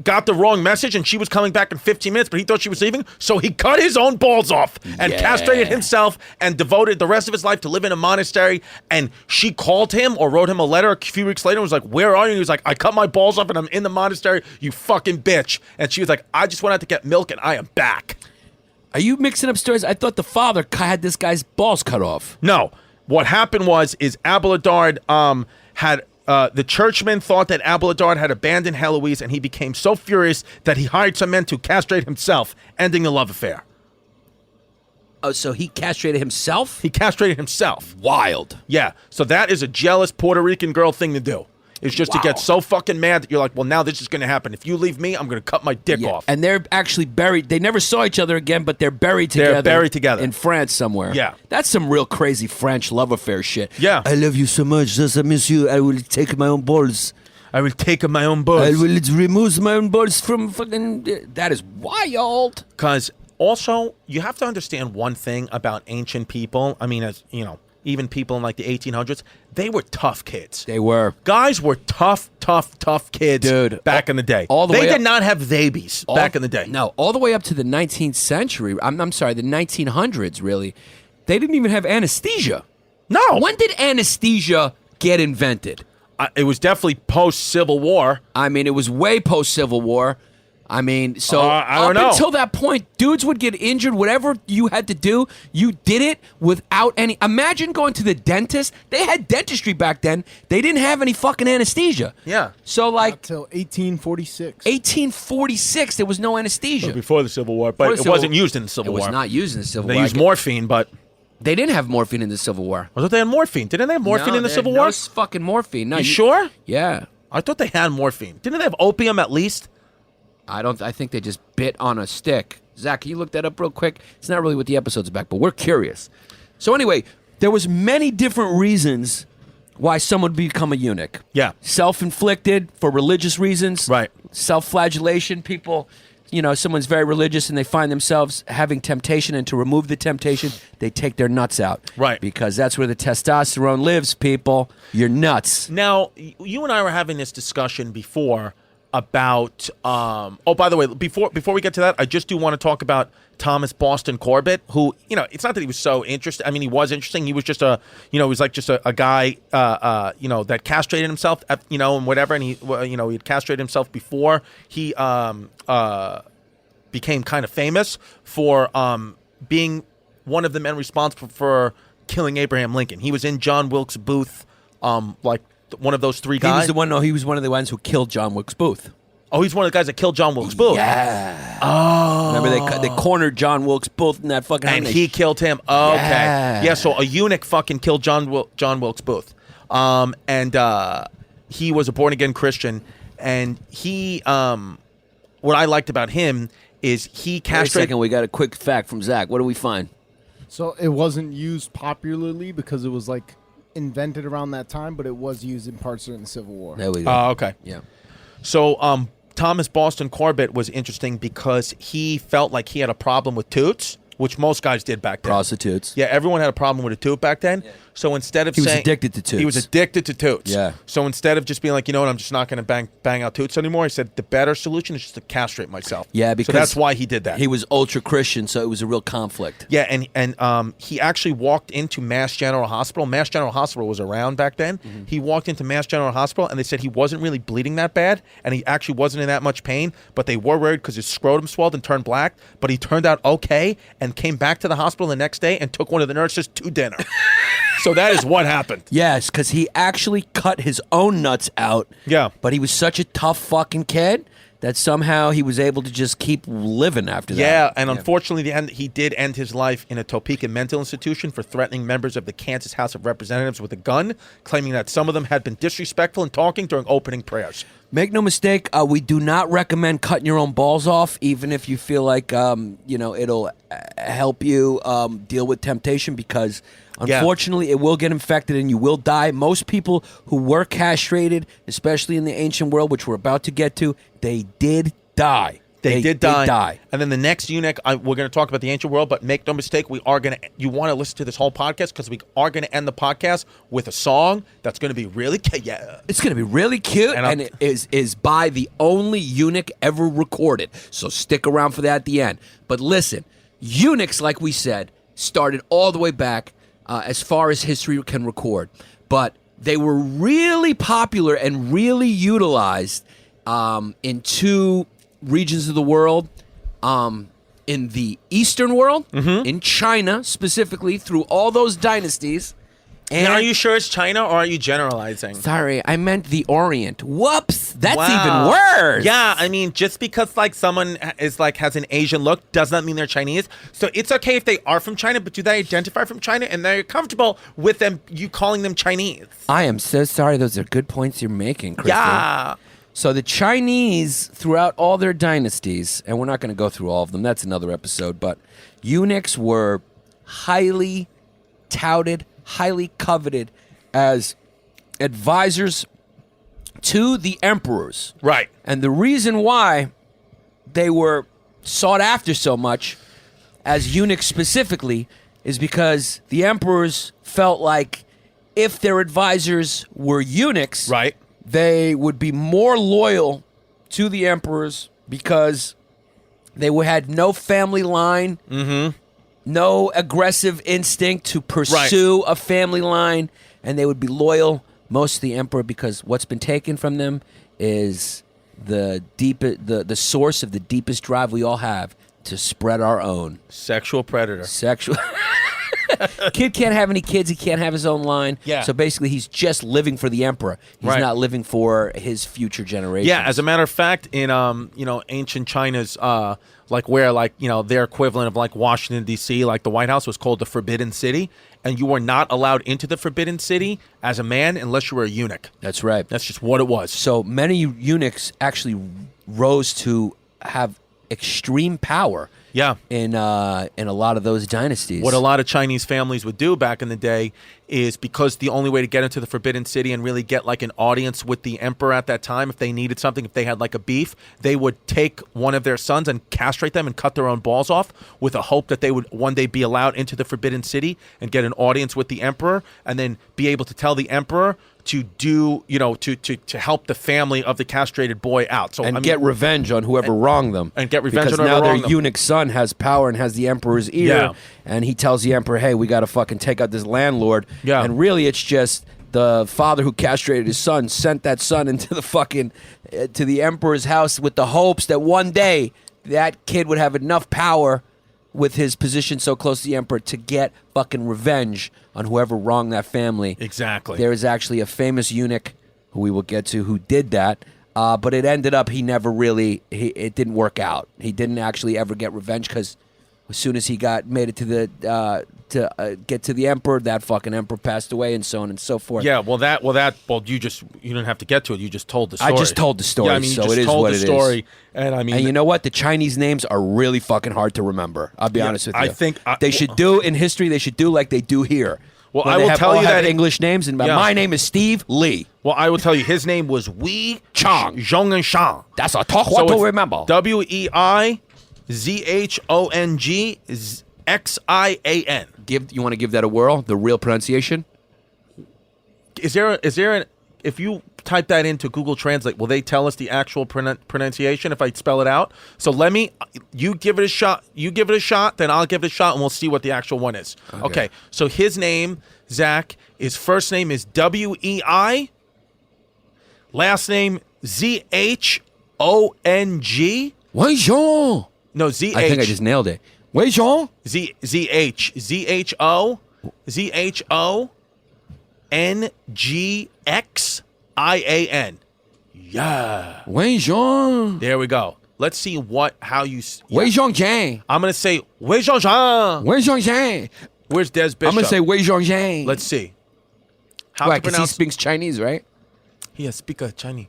got the wrong message, and she was coming back in 15 minutes, but he thought she was leaving, so he cut his own balls off and castrated himself and devoted the rest of his life to live in a monastery. And she called him or wrote him a letter a few weeks later and was like, where are you? And he was like, I cut my balls off and I'm in the monastery, you fucking bitch. And she was like, I just went out to get milk and I am back. Are you mixing up stories? I thought the father had this guy's balls cut off. No. What happened is Abelard had... the churchman thought that Abelard had abandoned Heloise, and he became so furious that he hired some men to castrate himself, ending the love affair. Oh, so he castrated himself? He castrated himself. Wild. Yeah, so that is a jealous Puerto Rican girl thing to do. It's just to get so fucking mad that you're like, well, now this is going to happen. If you leave me, I'm going to cut my dick off. And they're actually buried. They never saw each other again, but they're buried together. They're buried together. In France somewhere. Yeah. That's some real crazy French love affair shit. Yeah. I love you so much. Just miss you. I will take my own balls. I will take my own balls. I will remove my own balls from fucking... That is wild. Because also, you have to understand one thing about ancient people. I mean, as you know, even people in like the 1800s, they were tough kids. They were. Guys were tough kids. Dude, back in the day. They did not have babies back in the day. No, all the way up to the 19th century. I'm sorry, the 1900s, really. They didn't even have anesthesia. No. When did anesthesia get invented? It was definitely post-Civil War. I mean, it was way post-Civil War. I mean, so I don't know. Up until that point, dudes would get injured. Whatever you had to do, you did it without any. Imagine going to the dentist. They had dentistry back then. They didn't have any fucking anesthesia. Yeah. So like Until 1846. 1846, there was no anesthesia. Before the Civil War, but it wasn't used in the Civil It War. was not used in the Civil They War. used morphine, but They didn't have morphine in the Civil War. I thought they had morphine. Didn't they have morphine No, in the they Civil had War? No fucking morphine. No, You sure? Yeah. I thought they had morphine. Didn't they have opium at least? I think they just bit on a stick. Zach, can you look that up real quick? It's not really what the episode's about, but we're curious. So anyway, there was many different reasons why someone would become a eunuch. Yeah. Self-inflicted for religious reasons. Right. Self-flagellation. People, someone's very religious and they find themselves having temptation, and to remove the temptation, they take their nuts out. Right. Because that's where the testosterone lives, people. Your nuts. Now, you and I were having this discussion before about by the way, before we get to that, I just do want to talk about Thomas Boston Corbett, who, it's not that he was so interesting. I mean, he was interesting. He was just he was like just a guy that castrated himself and whatever, and he had castrated himself before he became kind of famous for being one of the men responsible for killing Abraham Lincoln. He was in John Wilkes Booth, like one of those three guys. He was one of the ones who killed John Wilkes Booth. Oh, he's one of the guys that killed John Wilkes Booth. Yeah. Oh. Remember they cornered John Wilkes Booth in that fucking. And he killed him. Oh, Yeah. okay. Yeah. So a eunuch fucking killed John Wilkes Booth, and he was a born again Christian, and he what I liked about him is he castrated. Wait a second, we got a quick fact from Zach. What do we find? So it wasn't used popularly because it was like invented around that time, but it was used in parts during the Civil War. There we go. Oh, okay. Yeah. So Thomas Boston Corbett was interesting because he felt like he had a problem with toots, which most guys did back then. Prostitutes. Yeah, everyone had a problem with a toot back then. Yeah. So instead of He was saying addicted to toots. he was addicted to toots. Yeah. So instead of just being like, I'm just not going to bang out toots anymore, he said the better solution is just to castrate myself. Yeah, because so that's why he did that. He was ultra Christian, so it was a real conflict. Yeah, and he actually walked into Mass General Hospital. Mass General Hospital was around back then. Mm-hmm. He walked into Mass General Hospital, and they said he wasn't really bleeding that bad, and he actually wasn't in that much pain, but they were worried because his scrotum swelled and turned black, but he turned out okay and came back to the hospital the next day and took one of the nurses to dinner. So that is what happened. Yes, because he actually cut his own nuts out. Yeah. But he was such a tough fucking kid that somehow he was able to just keep living after that. Yeah, and unfortunately, he did end his life in a Topeka mental institution for threatening members of the Kansas House of Representatives with a gun, claiming that some of them had been disrespectful in talking during opening prayers. Make no mistake, we do not recommend cutting your own balls off, even if you feel like it'll help you deal with temptation, because unfortunately it will get infected and you will die. Most people who were castrated, especially in the ancient world, which we're about to get to, they did die. They did die. And then the next eunuch, we're going to talk about the ancient world, but make no mistake, you want to listen to this whole podcast because we are going to end the podcast with a song that's going to be really It's going to be really cute, and it is by the only eunuch ever recorded. So stick around for that at the end. But listen, eunuchs, like we said, started all the way back as far as history can record. But they were really popular and really utilized in two regions of the world, in the Eastern world, in China specifically, through all those dynasties. And now, are you sure it's China, or are you generalizing? Sorry, I meant the Orient. Whoops, that's Wow. even worse. Yeah, I mean, just because someone has an Asian look does not mean they're Chinese. So it's okay if they are from China, but do they identify from China and they're comfortable with you calling them Chinese? I am so sorry. Those are good points you're making, Chris. Yeah. So the Chinese, throughout all their dynasties, and we're not going to go through all of them, that's another episode, but eunuchs were highly touted, highly coveted as advisors to the emperors. Right. And the reason why they were sought after so much as eunuchs specifically is because the emperors felt like if their advisors were eunuchs, Right. they would be more loyal to the emperors because they had no family line, no aggressive instinct to pursue a family line, and they would be loyal most to the emperor because what's been taken from them is the source of the deepest drive we all have to spread our own. Sexual predator. Sexual. Kid can't have any kids. He can't have his own line. Yeah. So basically, he's just living for the emperor. He's Right. not living for his future generations. Yeah, as a matter of fact, in ancient China's where their equivalent of like Washington D.C., like the White House was called the Forbidden City, and you were not allowed into the Forbidden City as a man unless you were a eunuch. That's right. That's just what it was. So many eunuchs actually rose to have extreme power. Yeah. In a lot of those dynasties. What a lot of Chinese families would do back in the day is, because the only way to get into the Forbidden City and really get like an audience with the emperor at that time, if they needed something, if they had like a beef, they would take one of their sons and castrate them and cut their own balls off with a hope that they would one day be allowed into the Forbidden City and get an audience with the emperor, and then be able to tell the emperor to do, to help the family of the castrated boy out. So get revenge on whoever wronged them. And get revenge because on whoever now their wronged them. eunuch son has power and has the emperor's ear. Yeah. And he tells the emperor, hey, we got to fucking take out this landlord. Yeah. And really, it's just the father who castrated his son sent that son into the fucking, to the emperor's house with the hopes that one day that kid would have enough power with his position so close to the emperor to get fucking revenge on whoever wronged that family. Exactly. There is actually a famous eunuch who we will get to who did that, but it ended up he never really, it didn't work out. He didn't actually ever get revenge because as soon as he made it to the get to the emperor, that fucking emperor passed away, and so on and so forth. Yeah, you didn't have to get to it. You just told the story. I just told the story, Yeah, I mean, so you just it is told what the it is. story, and I mean, And you know what? The Chinese names are really fucking hard to remember. I'll be honest with you. I think they should do in history. They should do like they do here. Well, Where I they will have tell all you have that English names, and Yeah. my name is Steve Lee. Well, I will tell you, his name was Wei Zhong Xian. That's a tough So one to it's remember. WEIZHONGXIAN. You want to give that a whirl? The real pronunciation? Is there an if you type that into Google Translate, will they tell us the actual pronunciation if I spell it out? So you give it a shot. You give it a shot, then I'll give it a shot, and we'll see what the actual one is. Okay. So his name, Zach, his first name is WEI, last name ZHONG. Wei Zhong. No, ZH. I think I just nailed it. Wei Zhong. ZHONGXIAN. Yeah. Wei Zhong. There we go. Let's see how you. Wei Zhong Jiang. I'm gonna say Wei Zhong Xian. Wei Zhong Jiang. Where's Des Bishop? I'm gonna say Wei Zhong Jiang. Let's see. How Why? to Because he pronounce? speaks Chinese, right? He speak Chinese.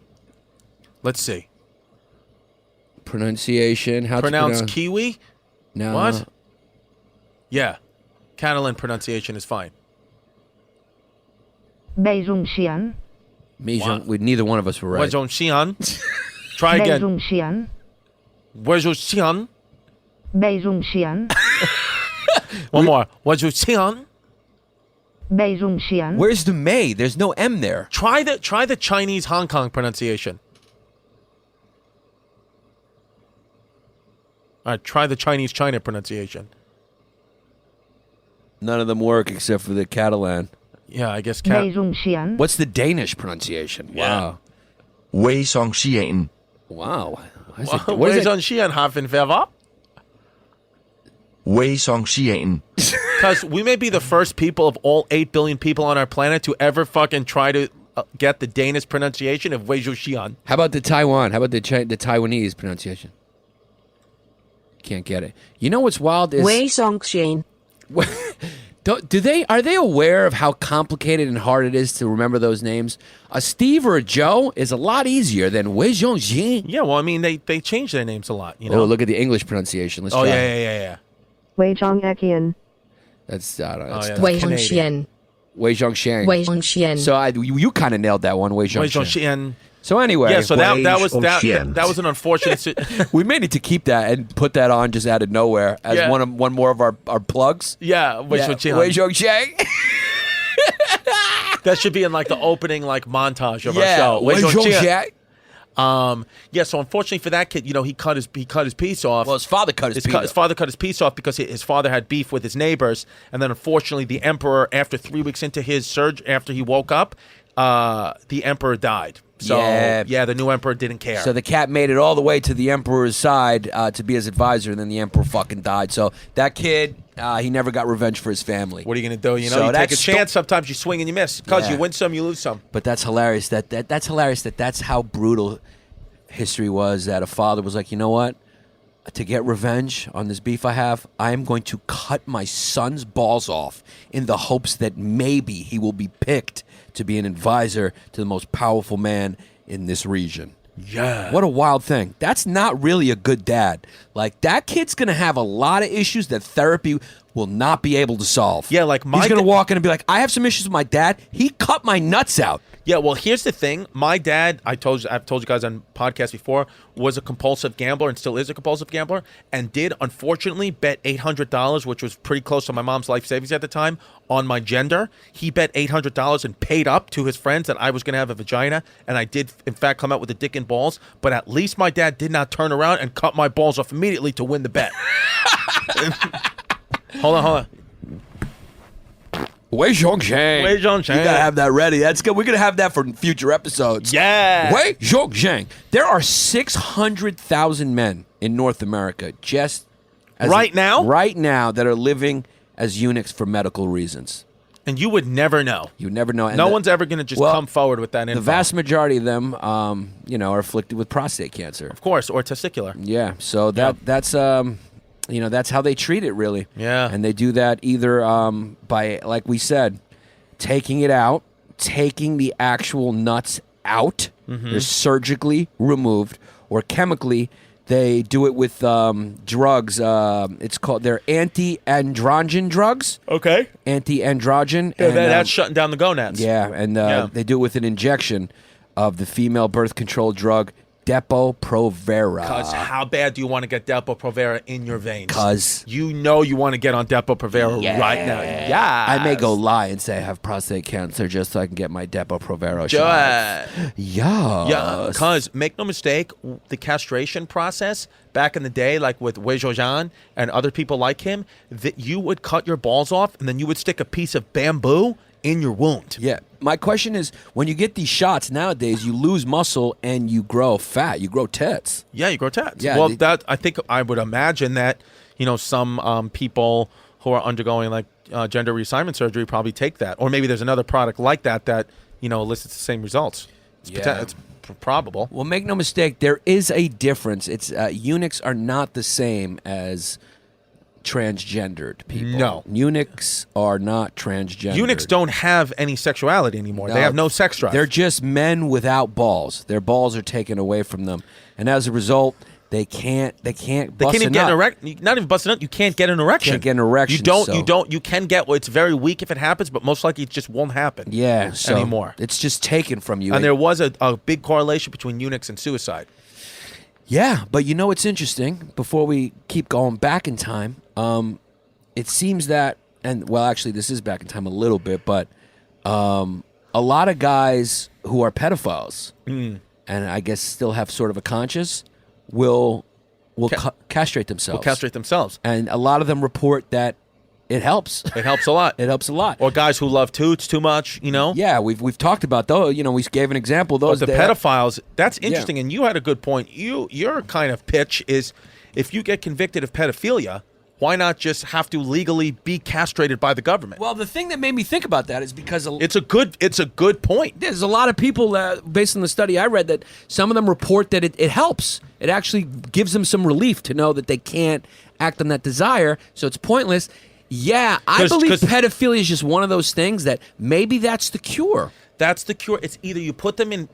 Let's see. Pronunciation. How Pronounce to pronounce? Kiwi. No. What? Yeah, Catalan pronunciation is fine. Wei Zhong Xian. Me, neither one of us were Wei right. Zhong Xian. Try Wei again. Zhong Xian. Wei Zhong Xian. Wei Zhong Xian. One more. Wei Zhong Xian. Wei Zhong Xian. Where's the May? There's no M there. Try the Chinese Hong Kong pronunciation. All right, try the Chinese China pronunciation. None of them work except for the Catalan. Yeah, I guess Wei Zhong Xian. What's the Danish pronunciation? Yeah. Wei Zhong Xian. Wow. Wei Zhong Xian haben wir. Wei Zhong Xian. Because we may be the first people of all 8 billion people on our planet to ever fucking try to get the Danish pronunciation of Wei Zhong Xian. How about the Taiwan? How about the Taiwanese pronunciation? Can't get it. You know what's wild is Wei Zhong Xian. Are they aware of how complicated and hard it is to remember those names? A Steve or a Joe is a lot easier than Wei Zhong Xian. Yeah, well, I mean, they change their names a lot, you know. Oh, look at the English pronunciation. Let's Oh, try. yeah. Wei Zhong Xian. That's I don't know. Oh, It's yeah. tough. Wei Zhong Canadian. Xian. Wei Zhong Xian. Wei Zhong Xian. So you kind of nailed that one, Wei Zhong Wei Zhong Xian. Xian. So anyway, Yeah, so that was Wei that, Zhong Xian. that was an unfortunate. we may need to keep that and put that on just out of nowhere as Yeah. one more of our plugs. Yeah, Wei Zhong Xian. Wei Zhong Xian. That should be in like the opening like montage of our show. Wei Zhong Xian. Yeah. So unfortunately for that kid, you know, he cut his piece off. Well, his father cut his His father cut his piece off because his father had beef with his neighbors, and then unfortunately the emperor, after 3 weeks into his surge, after he woke up, the emperor died. So, Yeah. the new emperor didn't care. So the cat made it all the way to the emperor's side to be his advisor, and then the emperor fucking died. So that kid, he never got revenge for his family. What are you going to do? You know, So you take a that's chance. Sometimes you swing and you miss. Because Yeah. you win some, you lose some. But that's hilarious. That's hilarious. That's how brutal history was. That a father was like, you know what? To get revenge on this beef I have, I am going to cut my son's balls off in the hopes that maybe he will be picked to be an advisor to the most powerful man in this region. Yeah. What a wild thing. That's not really a good dad. Like, that kid's going to have a lot of issues that therapy will not be able to solve. Yeah, like he's going to walk in and be like, I have some issues with my dad. He cut my nuts out. Yeah, well, here's the thing. My dad, I've told you guys on podcasts before, was a compulsive gambler and still is a compulsive gambler, and did unfortunately bet $800, which was pretty close to my mom's life savings at the time, on my gender. He bet $800 and paid up to his friends that I was going to have a vagina, and I did, in fact, come out with a dick and balls. But at least my dad did not turn around and cut my balls off immediately to win the bet. Hold on. Wei Zhong Xian. Wei Zhong Xian. You gotta have that ready. That's good. We're gonna have that for future episodes. Yeah. Wei Zhong Xian. There are 600,000 men in North America just Right now? Right now that are living as eunuchs for medical reasons. And you would never know. You never know. And No one's ever going to just come forward with that info. The vast majority of them, are afflicted with prostate cancer. Of course, or testicular. Yeah. So that's that's how they treat it, really. Yeah. And they do that either by, like we said, taking it out, taking the actual nuts out, they're surgically removed, or chemically, they do it with drugs. They're anti-androgen drugs. Okay. Anti-androgen. Yeah, and, that's shutting down the gonads. Yeah, and they do it with an injection of the female birth control drug Depo-Provera. Because how bad do you want to get Depo-Provera in your veins? Because you know you want to get on Depo-Provera right now. Yeah. I may go lie and say I have prostate cancer just so I can get my Depo-Provera shot. Yeah. Because, make no mistake, the castration process back in the day, like with Wei Zhong Xian and other people like him, that you would cut your balls off and then you would stick a piece of bamboo in your wound. Yeah. My question is, when you get these shots nowadays, you lose muscle and you grow fat. You grow tits. Yeah, you grow tats. Yeah, well, that I think I would imagine that, some people who are undergoing like gender reassignment surgery probably take that. Or maybe there's another product like that elicits the same results. It's probable. Well, make no mistake, there is a difference. It's eunuchs are not the same as transgendered people. No. Eunuchs are not transgendered. Eunuchs don't have any sexuality anymore. They have no sex drive. They're just men without balls. Their balls are taken away from them. And as a result, they can't bust even get an erection. Not even busting up. You can't get an erection. Can't get an erection. You can get, it's very weak if it happens, but most likely it just won't happen. Yeah. Anymore. It's just taken from you. And there was a big correlation between eunuchs and suicide. Yeah, but it's interesting. Before we keep going back in time, it seems that, actually, this is back in time a little bit, but a lot of guys who are pedophiles, and I guess still have sort of a conscience, will castrate themselves. Will castrate themselves. And a lot of them report that it helps. It helps a lot. It helps a lot. Or guys who love toots too much, Yeah, we've talked about those. We gave an example. Those but the pedophiles, that's interesting, and you had a good point. Your kind of pitch is, if you get convicted of pedophilia, why not just have to legally be castrated by the government? Well, the thing that made me think about that is because it's a good point. There's a lot of people, based on the study I read, that some of them report that it helps. It actually gives them some relief to know that they can't act on that desire, so it's pointless. Yeah, I believe pedophilia is just one of those things that maybe that's the cure. That's the cure. It's either you put them in,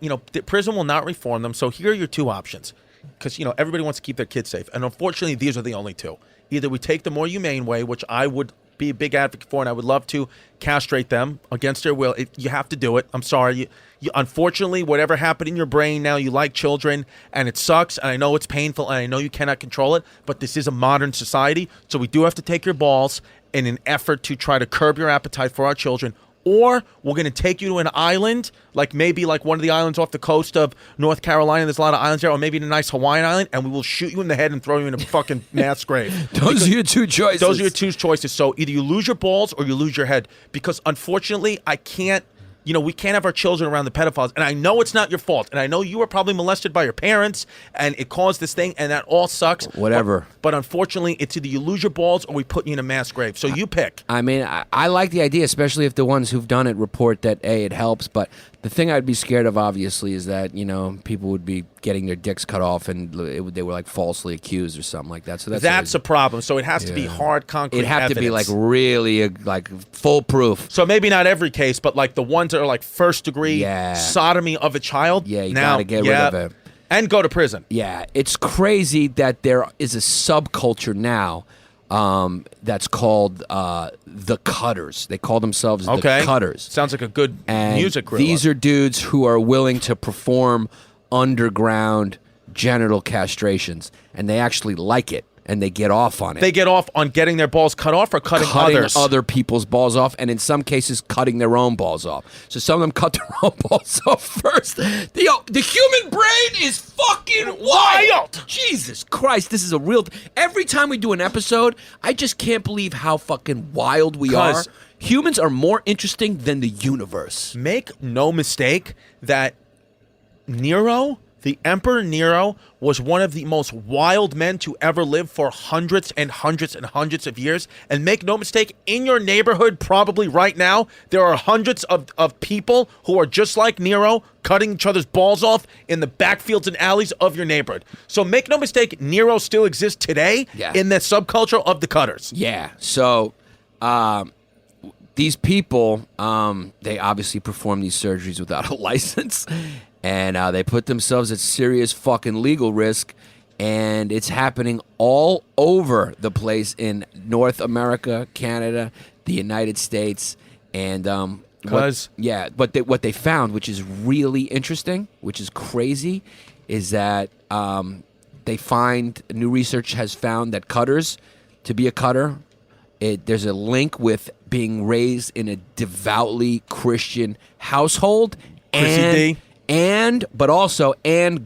prison will not reform them, so here are your two options. Because, everybody wants to keep their kids safe, and unfortunately, these are the only two. Either we take the more humane way, which I would be a big advocate for, and I would love to castrate them against their will. You have to do it. I'm sorry. You, unfortunately, whatever happened in your brain now, you like children, and it sucks, and I know it's painful, and I know you cannot control it, but this is a modern society, so we do have to take your balls in an effort to try to curb your appetite for our children. Or we're going to take you to an island, maybe one of the islands off the coast of North Carolina. There's a lot of islands there, or maybe a nice Hawaiian island, and we will shoot you in the head and throw you in a fucking mass grave. Those are your two choices. Those are your two choices. So either you lose your balls or you lose your head. Because unfortunately, I can't we can't have our children around the pedophiles. And I know it's not your fault. And I know you were probably molested by your parents and it caused this thing and that all sucks. Whatever. But unfortunately, it's either you lose your balls or we put you in a mass grave. So you pick. I mean, I like the idea, especially if the ones who've done it report that, A, it helps. But the thing I'd be scared of, obviously, is that, people would be getting their dicks cut off and they were like falsely accused or something like that. So that's a problem. So it has to be hard, concrete It'd have evidence. to be like really like foolproof. So maybe not every case, but like the ones that are like first degree Yeah. sodomy of a child. Yeah, you now, gotta get rid of it. And go to prison. Yeah, it's crazy that there is a subculture now that's called the Cutters. They call themselves the Cutters. Sounds like a good And music group. these are dudes who are willing to perform underground genital castrations, and they actually like it, and they get off on it. They get off on getting their balls cut off or cutting others? Other people's balls off, and in some cases, cutting their own balls off. So some of them cut their own balls off first. The human brain is fucking wild. Jesus Christ, this is a real... Every time we do an episode, I just can't believe how fucking wild we are. Humans are more interesting than the universe. Make no mistake that Nero... The Emperor Nero was one of the most wild men to ever live for hundreds and hundreds and hundreds of years. And make no mistake, in your neighborhood, probably right now, there are hundreds of people who are just like Nero, cutting each other's balls off in the backfields and alleys of your neighborhood. So make no mistake, Nero still exists today in the subculture of the Cutters. Yeah. So these people, they obviously perform these surgeries without a license. And they put themselves at serious fucking legal risk, and it's happening all over the place in North America, Canada, the United States, and what they found, which is really interesting, which is crazy, is that they find new research has found that cutters, to be a cutter, there's a link with being raised in a devoutly Christian household, and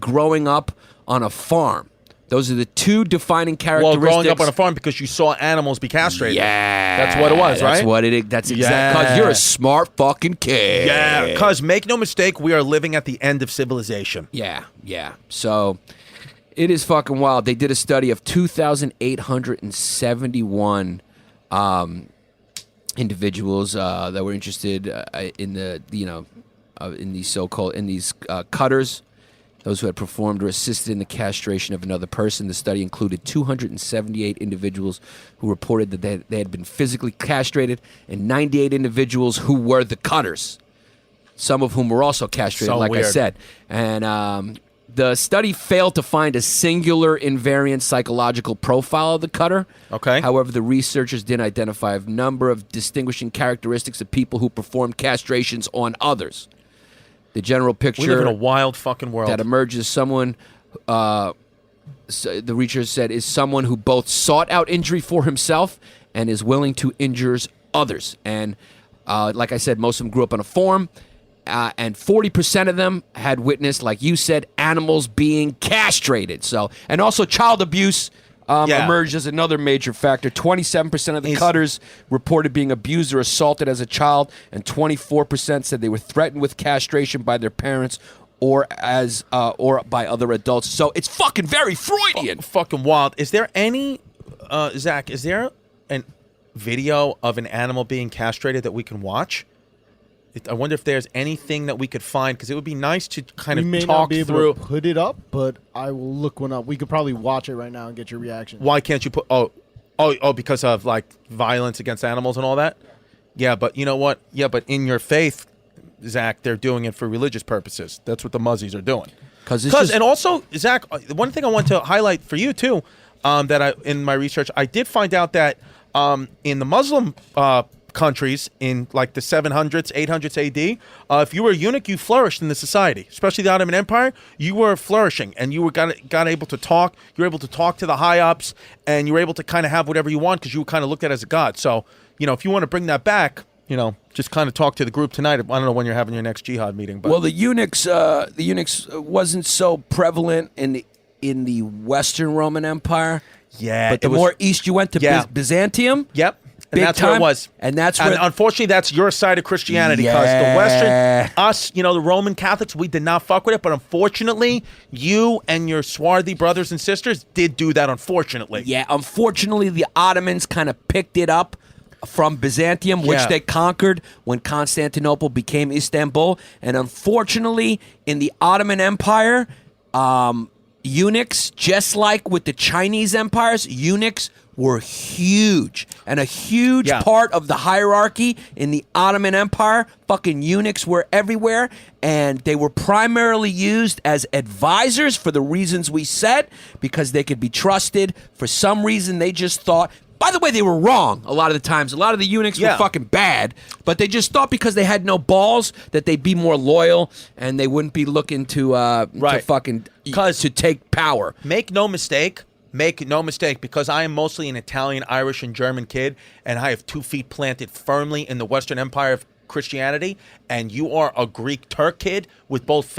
growing up on a farm. Those are the two defining characteristics. Well, growing up on a farm because you saw animals be castrated. Yeah. That's what it was, right? That's what it is. That's exactly. Because you're a smart fucking kid. Yeah. Because make no mistake, we are living at the end of civilization. Yeah. So it is fucking wild. They did a study of 2,871 individuals that were interested in the, in these cutters, those who had performed or assisted in the castration of another person. The study included 278 individuals who reported that they had been physically castrated, and 98 individuals who were the cutters, some of whom were also castrated, I said. And the study failed to find a singular invariant psychological profile of the cutter. Okay. However, the researchers did identify a number of distinguishing characteristics of people who performed castrations on others. The general picture... We live in a wild fucking world. ...that emerges someone, the researchers said, is someone who both sought out injury for himself and is willing to injure others. And like I said, most of them grew up on a farm, and 40% of them had witnessed, like you said, animals being castrated. So, and also child abuse emerged as another major factor. 27% of the cutters reported being abused or assaulted as a child, and 24% said they were threatened with castration by their parents or by other adults. So it's fucking very Freudian. Fucking wild. Is there any, Zach, is there a video of an animal being castrated that we can watch? I wonder if there's anything that we could find, because it would be nice to kind of may talk not be through. able to put it up, but I will look one up. We could probably watch it right now and get your reaction. Why can't you put? Because of like violence against animals and all that. Yeah, but you know what? Yeah, but in your faith, Zach, they're doing it for religious purposes. That's what the Muzzies are doing. And also, Zach, one thing I want to highlight for you too, in my research, I did find out that in the Muslim countries in like the 700s, 800s AD, if you were a eunuch, you flourished in the society, especially the Ottoman Empire. You were flourishing, and you were got able to talk. You were able to talk to the high ups, and you were able to kind of have whatever you want because you were kind of looked at as a god. So, if you want to bring that back, just kind of talk to the group tonight. I don't know when you're having your next jihad meeting, but the eunuchs wasn't so prevalent in the Western Roman Empire. Yeah, but the more east you went to Byzantium. Yep. And Big that's where it time. was. And that's where... unfortunately, that's your side of Christianity because the Western, us, the Roman Catholics, we did not fuck with it. But unfortunately, you and your swarthy brothers and sisters did do that, unfortunately. Yeah, unfortunately, the Ottomans kind of picked it up from Byzantium, which they conquered when Constantinople became Istanbul. And unfortunately, in the Ottoman Empire, eunuchs, just like with the Chinese empires, eunuchs were huge. And a huge part of the hierarchy in the Ottoman Empire, fucking eunuchs were everywhere. And they were primarily used as advisors for the reasons we said, because they could be trusted. For some reason, they just thought... By the way, they were wrong a lot of the times. A lot of the eunuchs were fucking bad, but they just thought because they had no balls that they'd be more loyal and they wouldn't be looking to take power. Make no mistake, because I am mostly an Italian, Irish, and German kid, and I have 2 feet planted firmly in the Western Empire of Christianity, and you are a Greek Turk kid with both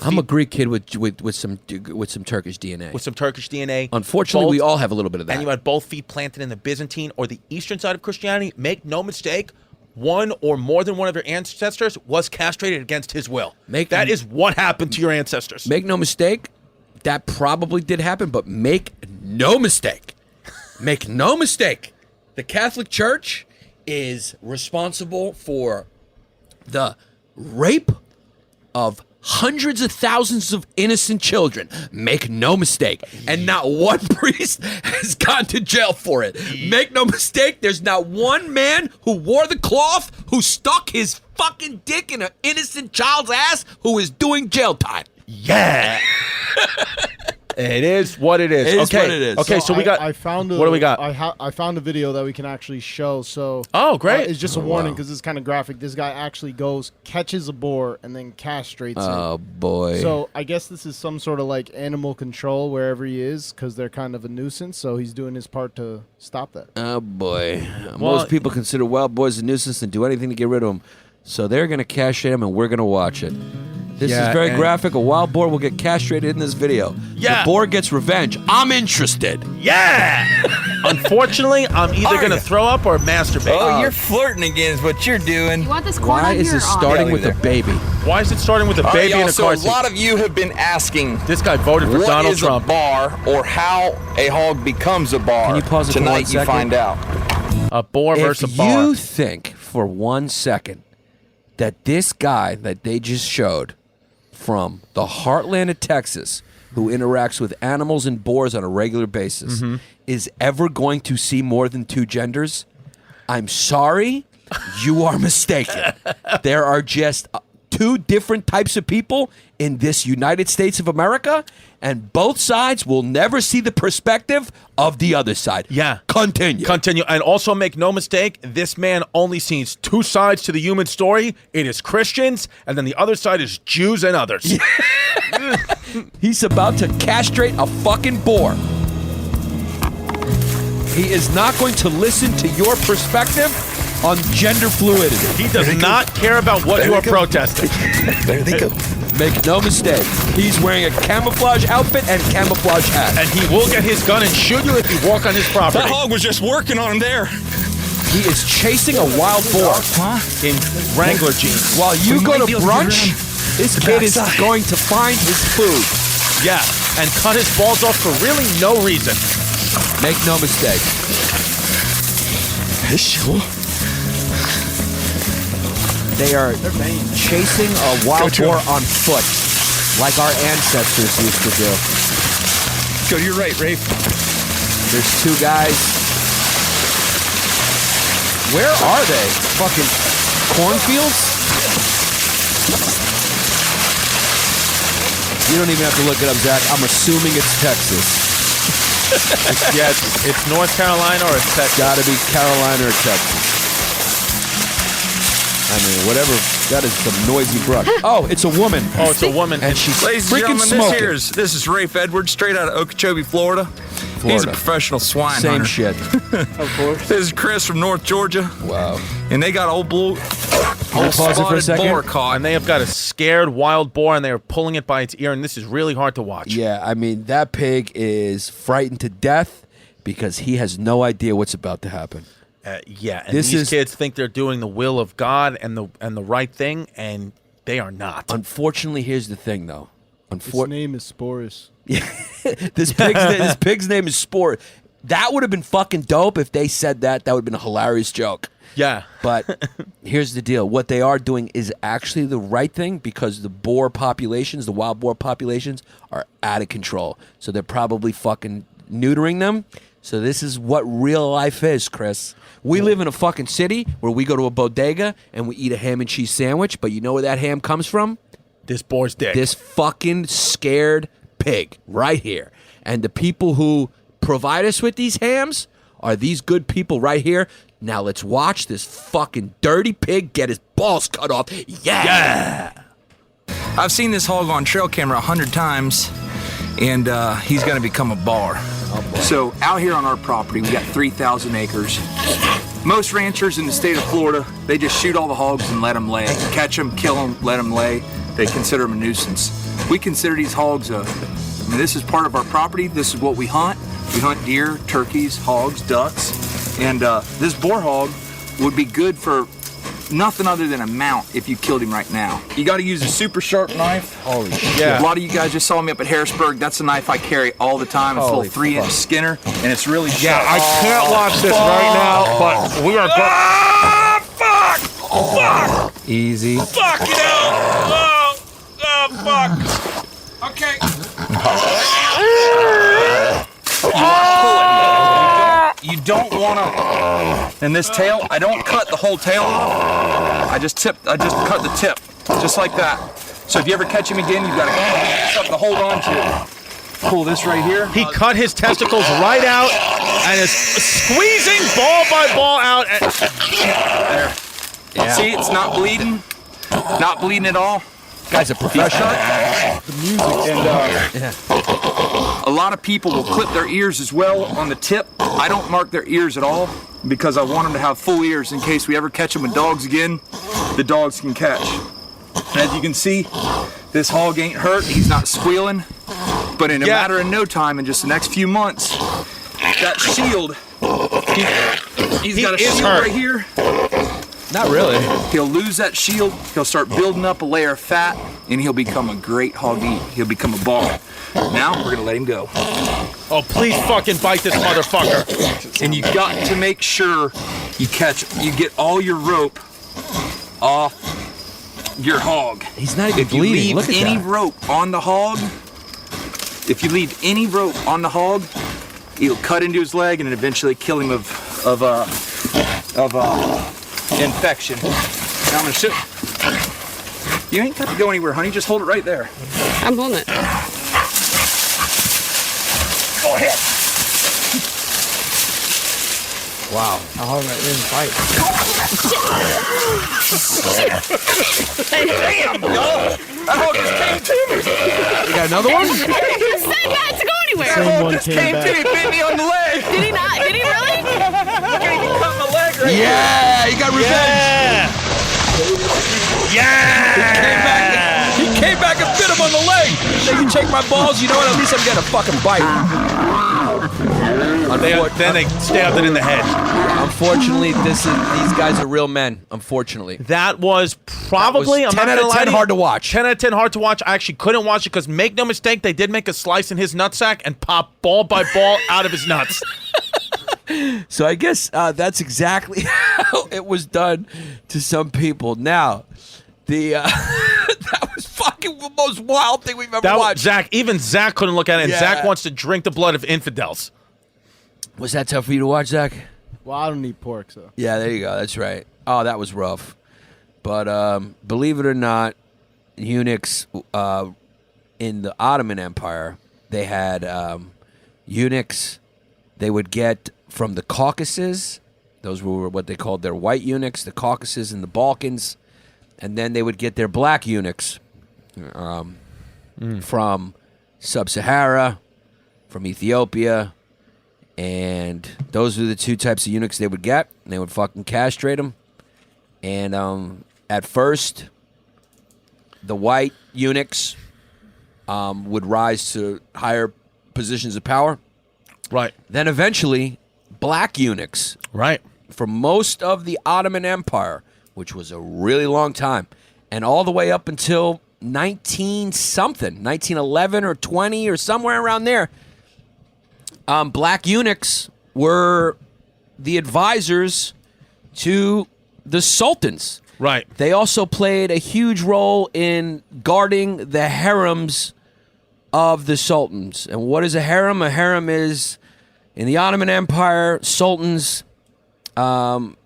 I'm a Greek kid with some Turkish DNA. With some Turkish DNA. Unfortunately, we all have a little bit of that. And you had both feet planted in the Byzantine or the Eastern side of Christianity. Make no mistake, one or more than one of your ancestors was castrated against his will. That is what happened to your ancestors. Make no mistake, that probably did happen, but make no mistake, the Catholic Church is responsible for the rape of hundreds of thousands of innocent children. Make no mistake. And not one priest has gone to jail for it. Make no mistake, there's not one man who wore the cloth who stuck his fucking dick in an innocent child's ass who is doing jail time. Yeah. It is what it is. It is what it is. Okay, so we got... what do we got? I found a video that we can actually show. So oh, great. It's just a warning because it's kind of graphic. This guy actually goes, catches a boar, and then castrates it. Oh, boy. So I guess this is some sort of like animal control wherever he is because they're kind of a nuisance. So he's doing his part to stop that. Oh, boy. Most people consider wild boars a nuisance and do anything to get rid of them. So they're going to castrate him, and we're going to watch it. This is very graphic. A wild boar will get castrated in this video. Yeah. The boar gets revenge. I'm interested. Yeah. Unfortunately, I'm either going to throw up or masturbate. Oh, you're flirting again is what you're doing. You want this corn Why on is here it or off? starting with a baby? Why is it starting with a baby in a car seat? So a lot of you have been asking, this guy voted for Donald Trump. What is a bar or how a hog becomes a bar? Can you pause it for 1 Tonight second? you find out. A boar versus a bar. If you think for 1 second that this guy that they just showed from the heartland of Texas, who interacts with animals and boars on a regular basis, is ever going to see more than 2 genders, I'm sorry, you are mistaken. There are just 2 different types of people in this United States of America, and both sides will never see the perspective of the other side. Yeah. Continue. And also make no mistake, this man only sees 2 sides to the human story. It is Christians, and then the other side is Jews and others. He's about to castrate a fucking boar. He is not going to listen to your perspective on gender fluidity. He does not care about what you are protesting. There they go. Make no mistake, he's wearing a camouflage outfit and camouflage hat. And he will get his gun and shoot you if you walk on his property. That hog was just working on him there. He is chasing a wild boar In Wrangler jeans. while you go to brunch. This kid is going to find his food. Yeah, and cut his balls off for really no reason. Make no mistake. They are chasing a wild boar on foot, like our ancestors used to do. Go to your right, Rafe. There's 2 guys. Where are they? Fucking cornfields? You don't even have to look it up, Zach. I'm assuming it's Texas. It's North Carolina or it's Texas. Gotta be Carolina or Texas. I mean, whatever. That is some noisy brush. Oh, it's a woman. Oh, it's a woman. And she's Ladies and freaking gentlemen, smoking. this is Rafe Edwards, straight out of Okeechobee, Florida. He's a professional swine Same hunter. shit. Of course. This is Chris from North Georgia. Wow. And they got old blue, Pause it for a spotted second? boar caught. And they have got a scared wild boar, and they are pulling it by its ear, and this is really hard to watch. Yeah, I mean, that pig is frightened to death because he has no idea what's about to happen. Yeah, and these kids think they're doing the will of God and the right thing, and they are not. Unfortunately, here's the thing, though. His name is Sporus. This pig's name is Sporus. That would have been fucking dope if they said that. That would have been a hilarious joke. Yeah. But here's the deal. What they are doing is actually the right thing because the boar populations, the wild boar populations, are out of control. So they're probably fucking neutering them. So this is what real life is, Chris. We live in a fucking city where we go to a bodega and we eat a ham and cheese sandwich, but you know where that ham comes from? This boar's dick. This fucking scared pig right here. And the people who provide us with these hams are these good people right here. Now let's watch this fucking dirty pig get his balls cut off. Yeah! I've seen this hog on trail camera 100 times, and he's going to become a bar. So out here on our property, we got 3,000 acres. Most ranchers in the state of Florida, they just shoot all the hogs and let them lay. Catch them, kill them, let them lay. They consider them a nuisance. We consider these hogs this is part of our property. This is what we hunt. We hunt deer, turkeys, hogs, ducks. And this boar hog would be good for nothing other than a mount if you killed him right now. You got to use a super sharp knife. Holy shit. Yeah. A lot of you guys just saw me up at Harrisburg. That's a knife I carry all the time. It's a little 3-inch Skinner, and it's really sharp. Yeah, I can't watch this right now, but we are going. Ah, fuck! Fuck! Easy. Fuck, you know! Oh, fuck. Okay. You don't want to. And this tail, I don't cut the whole tail. I just cut the tip, just like that. So if you ever catch him again, you've got to cut something to hold on to. Pull this right here. He cut his testicles right out and is squeezing ball by ball out. There. Yeah. See, it's not bleeding. Not bleeding at all. Guy's a professional. The music. And a lot of people will clip their ears as well on the tip. I don't mark their ears at all because I want them to have full ears in case we ever catch them with dogs again. The dogs can catch. And as you can see, this hog ain't hurt. He's not squealing. But in a matter of no time, in just the next few months, that shield, he's got a shield right here. Not really. He'll lose that shield, he'll start building up a layer of fat, and he'll become a great hog to eat. He'll become a bar. Now, we're gonna let him go. Oh, please fucking bite this motherfucker. And you got to make sure you get all your rope off your hog. He's not even bleeding. bleeding. Look If at you leave that. any rope on the hog, it'll cut into his leg and then eventually kill him of infection. Now I'm gonna sit. You ain't got to go anywhere, honey. Just hold it right there. I'm holding it. Go ahead. Wow. I'll hold it in fight. Damn, dog. That hog just came to me. You got another one? You said not to go anywhere. Same That one hog just came came to me, back. bit me on the leg. Did he not? Did he really? Look at him cut my leg right here. Yeah, he got revenge. Yeah! He came back and bit him on the leg. Then you take my balls, you know what? At least I'm getting a fucking bite. Then they stabbed it in the head. Unfortunately, these guys are real men. Unfortunately. That was probably, That was I'm 10 not out of gonna lie 10 to you, hard to watch. 10 out of 10 hard to watch. I actually couldn't watch it because make no mistake, they did make a slice in his nutsack and pop ball by ball out of his nuts. So I guess that's exactly how it was done to some people. Now, that was fucking the most wild thing we've ever watched. Even Zach couldn't look at it, and Yeah. Zach wants to drink the blood of infidels. Was that tough for you to watch, Zach? Well, I don't eat pork, so. Yeah, there you go. That's right. Oh, that was rough. But believe it or not, eunuchs in the Ottoman Empire, they had eunuchs they would get from the Caucasus. Those were what they called their white eunuchs, the Caucasus and the Balkans. And then they would get their black eunuchs from Sub-Sahara, from Ethiopia. And those were the two types of eunuchs they would get. And they would fucking castrate them. And at first, the white eunuchs would rise to higher positions of power. Right. Then eventually, black eunuchs Right. for most of the Ottoman Empire, which was a really long time, and all the way up until 1911 or 20 or somewhere around there, black eunuchs were the advisors to the sultans. Right. They also played a huge role in guarding the harems of the sultans. And what is a harem? A harem is, in the Ottoman Empire, sultans would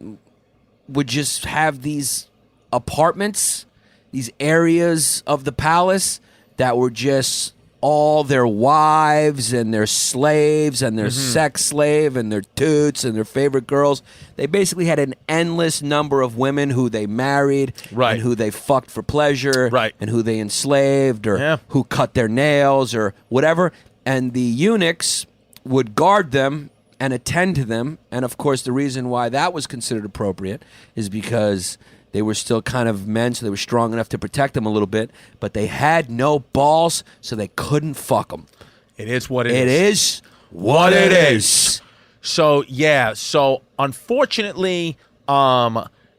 just have these apartments, these areas of the palace that were just all their wives and their slaves and their sex slave and their toots and their favorite girls. They basically had an endless number of women who they married and who they fucked for pleasure and who they enslaved or who cut their nails or whatever. And the eunuchs would guard them and attend to them. And, of course, the reason why that was considered appropriate is because they were still kind of men, so they were strong enough to protect them a little bit, but they had no balls, so they couldn't fuck them. It is what it is. It is what it is. So, yeah. So, unfortunately,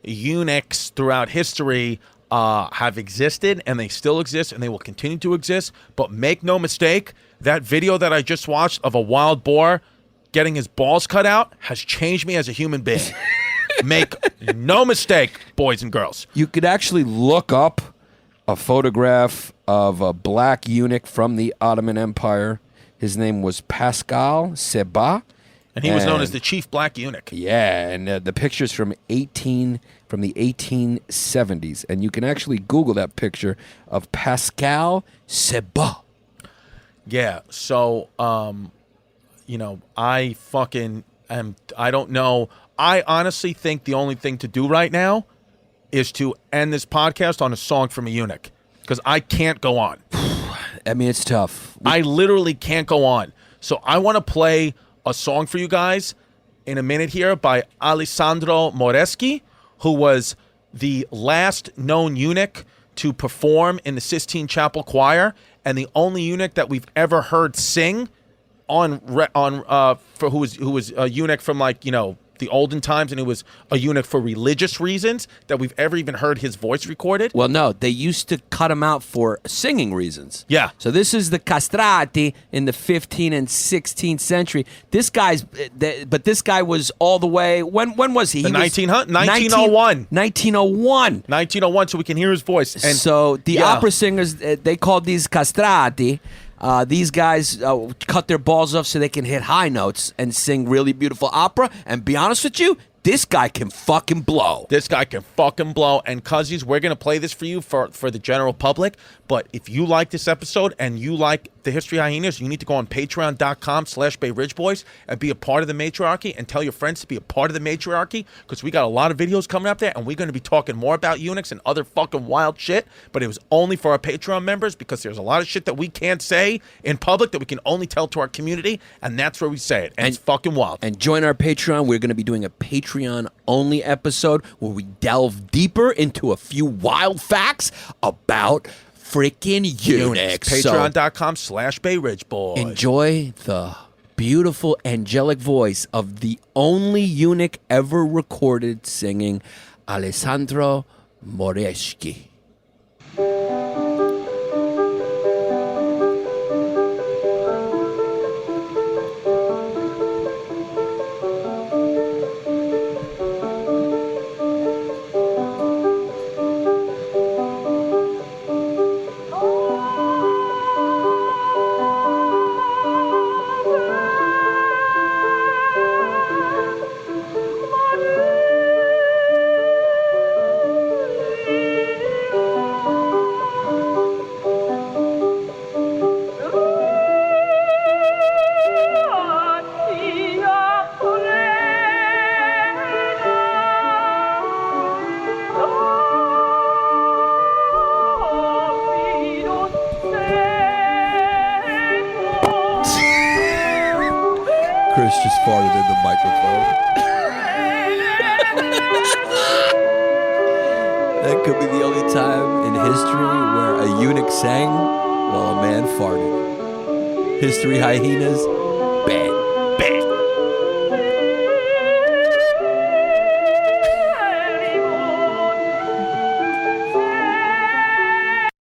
eunuchs throughout history have existed, and they still exist, and they will continue to exist. But make no mistake, that video that I just watched of a wild boar getting his balls cut out has changed me as a human being. Make no mistake, boys and girls. You could actually look up a photograph of a black eunuch from the Ottoman Empire. His name was Pascal Seba. And he was known as the chief black eunuch. Yeah, and the picture's from the 1870s. And you can actually Google that picture of Pascal Seba. Yeah, so, I fucking I don't know. I honestly think the only thing to do right now is to end this podcast on a song from a eunuch, because I can't go on. I mean, it's tough. I literally can't go on. So I want to play a song for you guys in a minute here by Alessandro Moreschi, who was the last known eunuch to perform in the Sistine Chapel Choir and the only eunuch that we've ever heard sing who was a eunuch from, like, the olden times, and it was a eunuch for religious reasons, that we've ever even heard his voice recorded. Well, no, they used to cut him out for singing reasons. Yeah. So this is the castrati in the 15th and 16th century. This guy was all the way, when was he? The 1901. 1901, so we can hear his voice. And so the opera singers, they called these castrati. These guys cut their balls off so they can hit high notes and sing really beautiful opera. And be honest with you, this guy can fucking blow. This guy can fucking blow. And Cuzzies, we're going to play this for you for the general public. But if you like this episode and you like the History Hyenas, you need to go on patreon.com/Bay Ridge Boys and be a part of the matriarchy, and tell your friends to be a part of the matriarchy, because we got a lot of videos coming up there, and we're going to be talking more about eunuchs and other fucking wild shit. But it was only for our Patreon members, because there's a lot of shit that we can't say in public that we can only tell to our community, and that's where we say it. And it's fucking wild. And join our Patreon. We're going to be doing a Patreon-only episode where we delve deeper into a few wild facts about freaking eunuchs. Patreon.com/Bay Ridge Boys. Enjoy the beautiful angelic voice of the only eunuch ever recorded singing, Alessandro Moreschi. Chris just farted in the microphone. That could be the only time in history where a eunuch sang while a man farted. History Hyenas